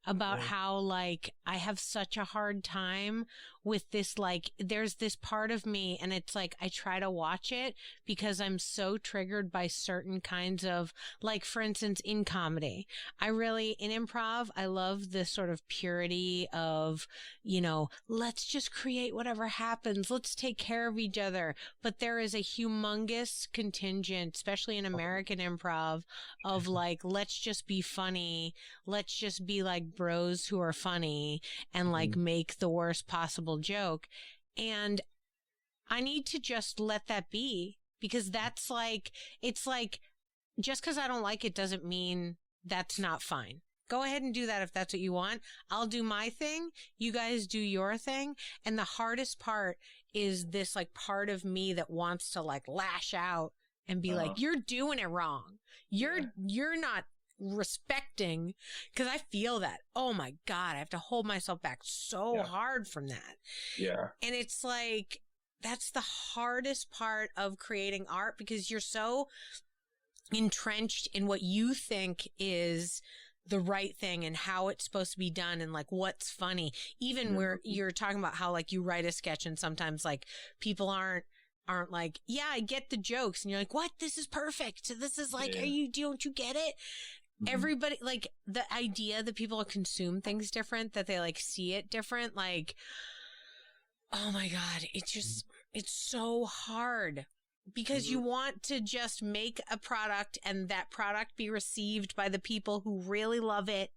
Speaker 1: about how like I have such a hard time with this, like there's this part of me and it's like I try to watch it because I'm so triggered by certain kinds of, like for instance in comedy, in improv I love this sort of purity of, you know, let's just create whatever happens, let's take care of each other. But there is a humongous contingent, especially in American improv, of like, let's just be funny, let's just be like bros who are funny and like make the worst possible joke. And I need to just let that be, because that's like, it's like, just because I don't like it doesn't mean that's not fine. Go ahead and do that if that's what you want. I'll do my thing. You guys do your thing. And the hardest part is this like part of me that wants to like lash out and be like, you're doing it wrong. You're not respecting, because I feel that, oh my God, I have to hold myself back so hard from that.
Speaker 9: Yeah.
Speaker 1: And it's like, that's the hardest part of creating art, because you're so entrenched in what you think is the right thing and how it's supposed to be done and like what's funny. Even where you're talking about how like you write a sketch and sometimes like people aren't like, yeah, I get the jokes, and you're like, what? This is perfect. So this is like, don't you get it? Everybody, like the idea that people consume things different, that they like see it different, like, oh my God, it's so hard, because you want to just make a product and that product be received by the people who really love it,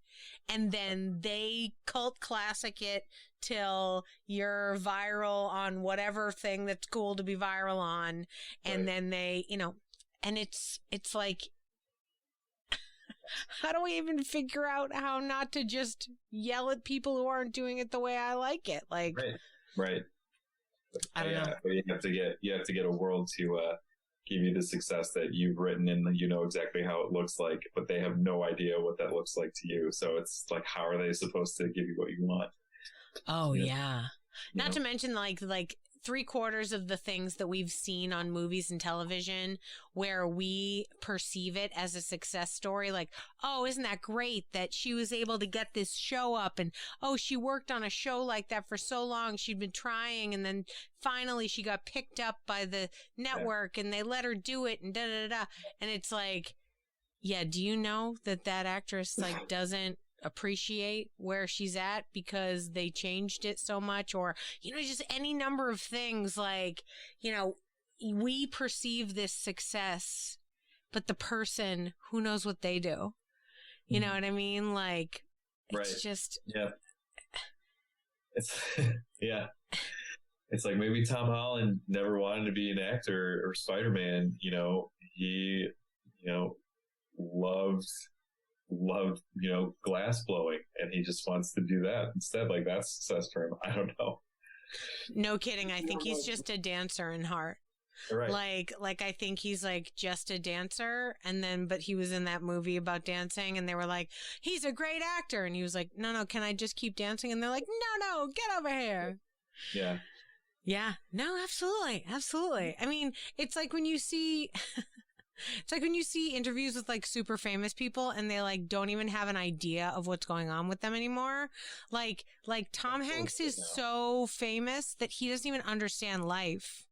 Speaker 1: and then they cult classic it till you're viral on whatever thing that's cool to be viral on, and then they, you know, and it's like, how do we even figure out how not to just yell at people who aren't doing it the way I like it? Like,
Speaker 9: right.
Speaker 1: I don't know.
Speaker 9: But you have to get a world to give you the success that you've written, and you know exactly how it looks like, but they have no idea what that looks like to you. So it's like, how are they supposed to give you what you want?
Speaker 1: Oh yeah. Not to mention like 3/4 of the things that we've seen on movies and television where we perceive it as a success story. Like, oh, isn't that great that she was able to get this show up? And, oh, she worked on a show like that for so long. She'd been trying. And then finally she got picked up by the network and they let her do it and da-da-da-da. And it's like, yeah, do you know that actress like doesn't appreciate where she's at because they changed it so much? Or, you know, just any number of things. Like, you know, we perceive this success, but the person, who knows what they do? You know what I mean? Like, it's just,
Speaker 9: it's it's like maybe Tom Holland never wanted to be an actor or Spider-Man. You know, he, you know, loved, you know, glass blowing, and he just wants to do that instead. Like, that's success for him. I don't know.
Speaker 1: No kidding. I think he's just a dancer in heart.
Speaker 9: Right.
Speaker 1: Like I think he's like just a dancer, and then, but he was in that movie about dancing and they were like, he's a great actor. And he was like, no, can I just keep dancing? And they're like, no, get over here.
Speaker 9: Yeah.
Speaker 1: Yeah. No, absolutely. Absolutely. I mean, it's like when you see, it's like when you see interviews with like super famous people and they like don't even have an idea of what's going on with them anymore. Like Tom Hanks is so famous that he doesn't even understand life.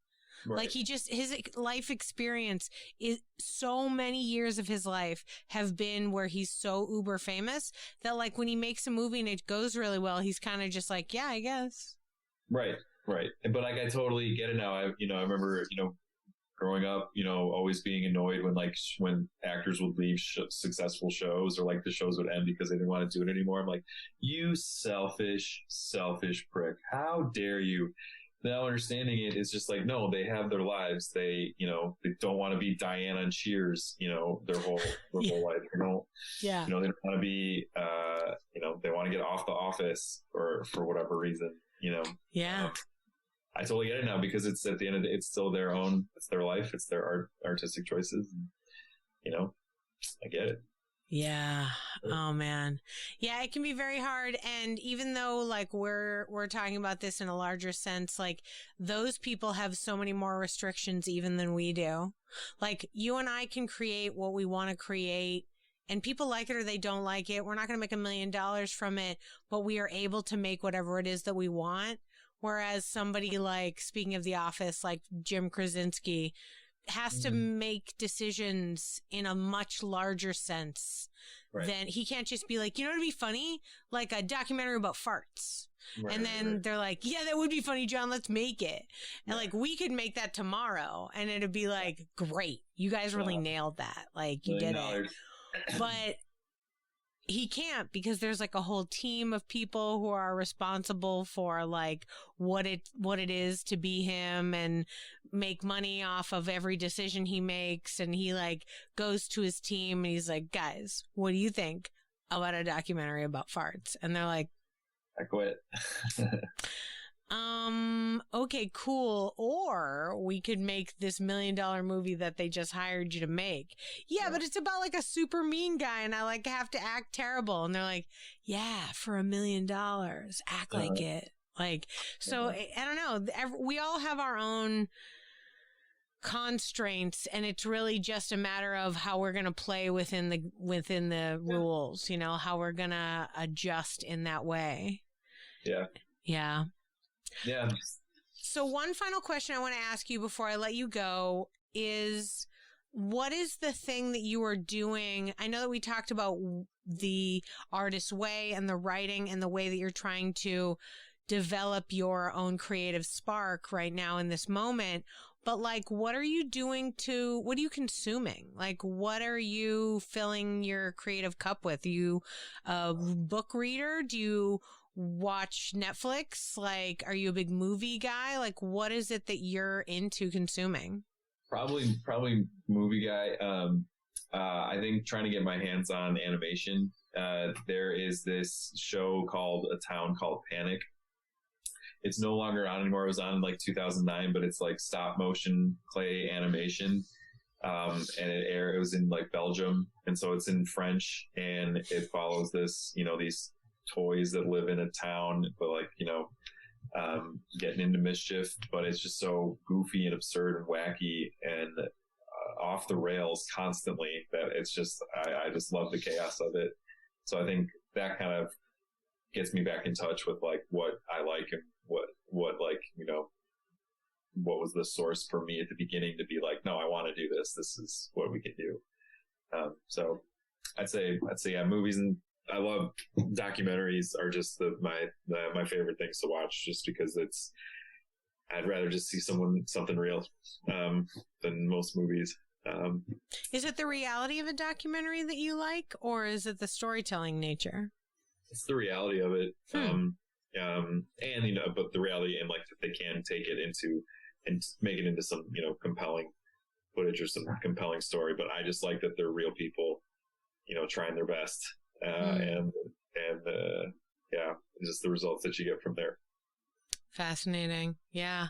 Speaker 1: Right. Like his life experience is so many years of his life have been where he's so uber famous that like when he makes a movie and it goes really well, he's kind of just like, yeah, I guess.
Speaker 9: Right. But like, I totally get it now. I remember, you know, growing up, you know, always being annoyed when actors would leave successful shows, or like the shows would end because they didn't want to do it anymore. I'm like, you selfish prick. How dare you? Now understanding it is just like, no, they have their lives. They, you know, they don't want to be Diana and Cheers, you know, their whole life. They don't, you know, they don't want to be, you know, they want to get off The Office or for whatever reason, you know.
Speaker 1: Yeah.
Speaker 9: I totally get it now, because it's at the end of the day, it's still their own, it's their life, it's their artistic choices. And, you know, I get it.
Speaker 1: Yeah. Oh man. Yeah, it can be very hard. And even though like we're talking about this in a larger sense, like those people have so many more restrictions even than we do. Like you and I can create what we want to create, and people like it or they don't like it. We're not going to make $1 million from it, but we are able to make whatever it is that we want. Whereas somebody like, speaking of The Office, like Jim Krasinski, has to make decisions in a much larger sense than he can't just be like, you know, it'd be funny, like a documentary about farts. And then they're like, yeah, that would be funny, John, let's make it. And like, we could make that tomorrow and it'd be like, great. You guys really nailed that. Like you did it. But he can't, because there's like a whole team of people who are responsible for like what it is to be him and make money off of every decision he makes. And he like goes to his team and he's like, guys, what do you think about a documentary about farts? And they're like,
Speaker 9: I quit.
Speaker 1: Okay, cool. Or we could make this $1 million movie that they just hired you to make. Yeah, but it's about like a super mean guy and I like have to act terrible. And they're like, yeah, for $1 million, act like it. Like, so I don't know. We all have our own constraints, and it's really just a matter of how we're going to play within the rules, you know, how we're going to adjust in that way.
Speaker 9: Yeah.
Speaker 1: Yeah.
Speaker 9: Yeah.
Speaker 1: So one final question I want to ask you before I let you go is, what is the thing that you are doing? I know that we talked about the artist's way and the writing and the way that you're trying to develop your own creative spark right now in this moment. But like, what are you consuming? Like, what are you filling your creative cup with? Are you a book reader? Do you watch Netflix? Like, are you a big movie guy? Like, what is it that you're into consuming? Probably
Speaker 9: movie guy. I think trying to get my hands on animation. There is this show called A Town Called Panic. It's no longer on anymore. It was on in like 2009, but it's like stop motion clay animation. And it was in like Belgium. And so it's in French, and it follows this, you know, these toys that live in a town, but like, you know, getting into mischief, but it's just so goofy and absurd and wacky and off the rails constantly that it's just, I just love the chaos of it. So I think that kind of gets me back in touch with like what I like and what like, you know, what was the source for me at the beginning to be like, no, I want to do this. This is what we can do. So I'd say, yeah, movies, and I love documentaries are just my favorite things to watch, just because I'd rather just see something real, than most movies.
Speaker 1: Is it the reality of a documentary that you like, or is it the storytelling nature?
Speaker 9: It's the reality of it. And, you know, but the reality and like that they can take it into and make it into some, you know, compelling footage or some compelling story. But I just like that they're real people, you know, trying their best. And just the results that you get from there.
Speaker 1: Fascinating. Yeah.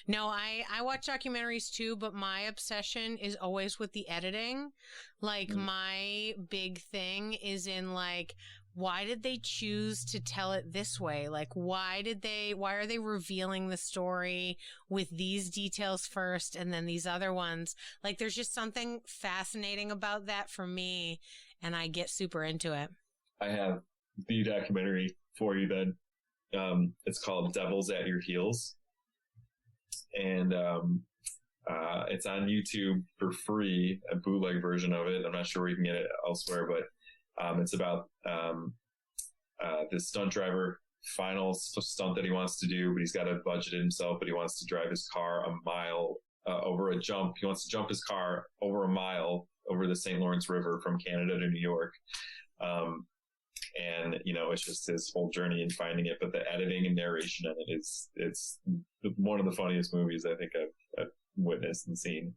Speaker 1: No, I watch documentaries too, but my obsession is always with the editing. Like my big thing is in like, why did they choose to tell it this way? Like, why are they revealing the story with these details first and then these other ones? Like, there's just something fascinating about that for me, and I get super into it. I
Speaker 9: have the documentary for you then. It's called Devils at Your Heels. And it's on YouTube for free, a bootleg version of it. I'm not sure where you can get it elsewhere, but it's about this stunt driver, final stunt that he wants to do, but he's got to budget it himself, but he wants to drive his car a mile over a jump. He wants to jump his car over a mile over the St. Lawrence River from Canada to New York. And, you know, it's just his whole journey in finding it. But the editing and narration in it it's one of the funniest movies I think I've witnessed and seen.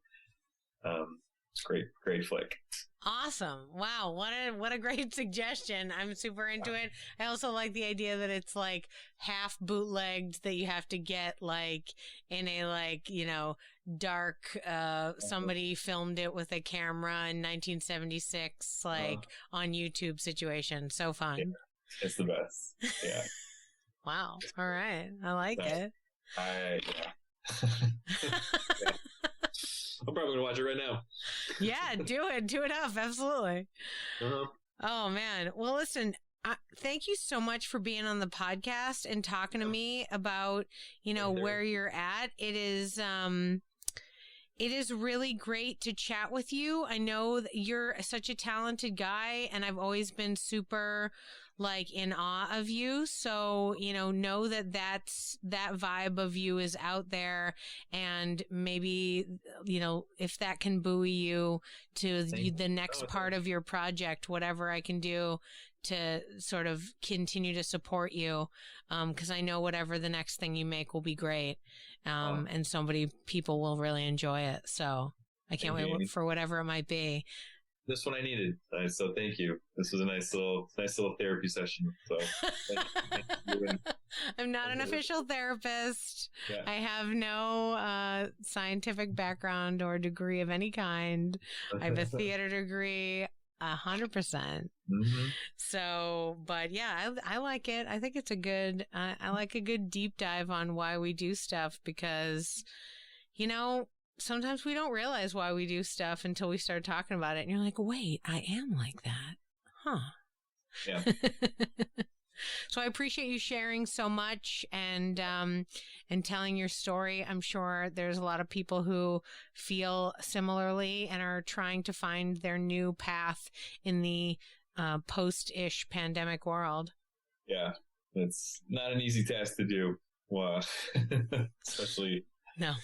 Speaker 9: It's great flick.
Speaker 1: Awesome. Wow. What a great suggestion. I'm super into it. I also like the idea that it's like half bootlegged, that you have to get like in a like, you know, dark, somebody filmed it with a camera in 1976, like on YouTube situation. So fun.
Speaker 9: Yeah, it's the best. Yeah.
Speaker 1: Wow. All right. I like it.
Speaker 9: Yeah. I'm probably gonna watch it right now.
Speaker 1: Yeah, do it up. Absolutely. Oh man. Well, listen, thank you so much for being on the podcast and talking to me about, you know, where you're at. It is really great to chat with you. I know that you're such a talented guy, and I've always been super like in awe of you. So, you know that that vibe of you is out there, and maybe, you know, if that can buoy you to the next part of your project, whatever I can do to sort of continue to support you. 'Cause I know whatever the next thing you make will be great. And people will really enjoy it. So I can't wait for whatever it might be.
Speaker 9: This one I needed. So thank you. This was a nice little therapy session. So thank you.
Speaker 1: I'm not an official therapist.
Speaker 9: Yeah.
Speaker 1: I have no scientific background or degree of any kind. I have a theater degree, 100%.
Speaker 9: Mm-hmm.
Speaker 1: So, but yeah, I like it. I think it's I like a good deep dive on why we do stuff, because, you know, sometimes we don't realize why we do stuff until we start talking about it. And you're like, wait, I am like that. Huh.
Speaker 9: Yeah.
Speaker 1: So I appreciate you sharing so much and telling your story. I'm sure there's a lot of people who feel similarly and are trying to find their new path in the post-ish pandemic world.
Speaker 9: Yeah. It's not an easy task to do. Well, especially.
Speaker 1: No.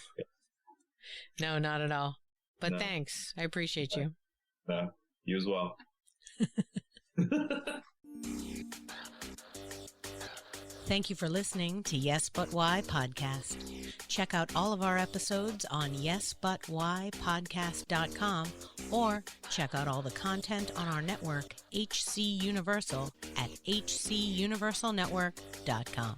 Speaker 1: No, not at all. But thanks. I appreciate you.
Speaker 9: No, you as well.
Speaker 1: Thank you for listening to Yes But Why podcast. Check out all of our episodes on yesbutwhypodcast.com, or check out all the content on our network, HC Universal, at hcuniversalnetwork.com.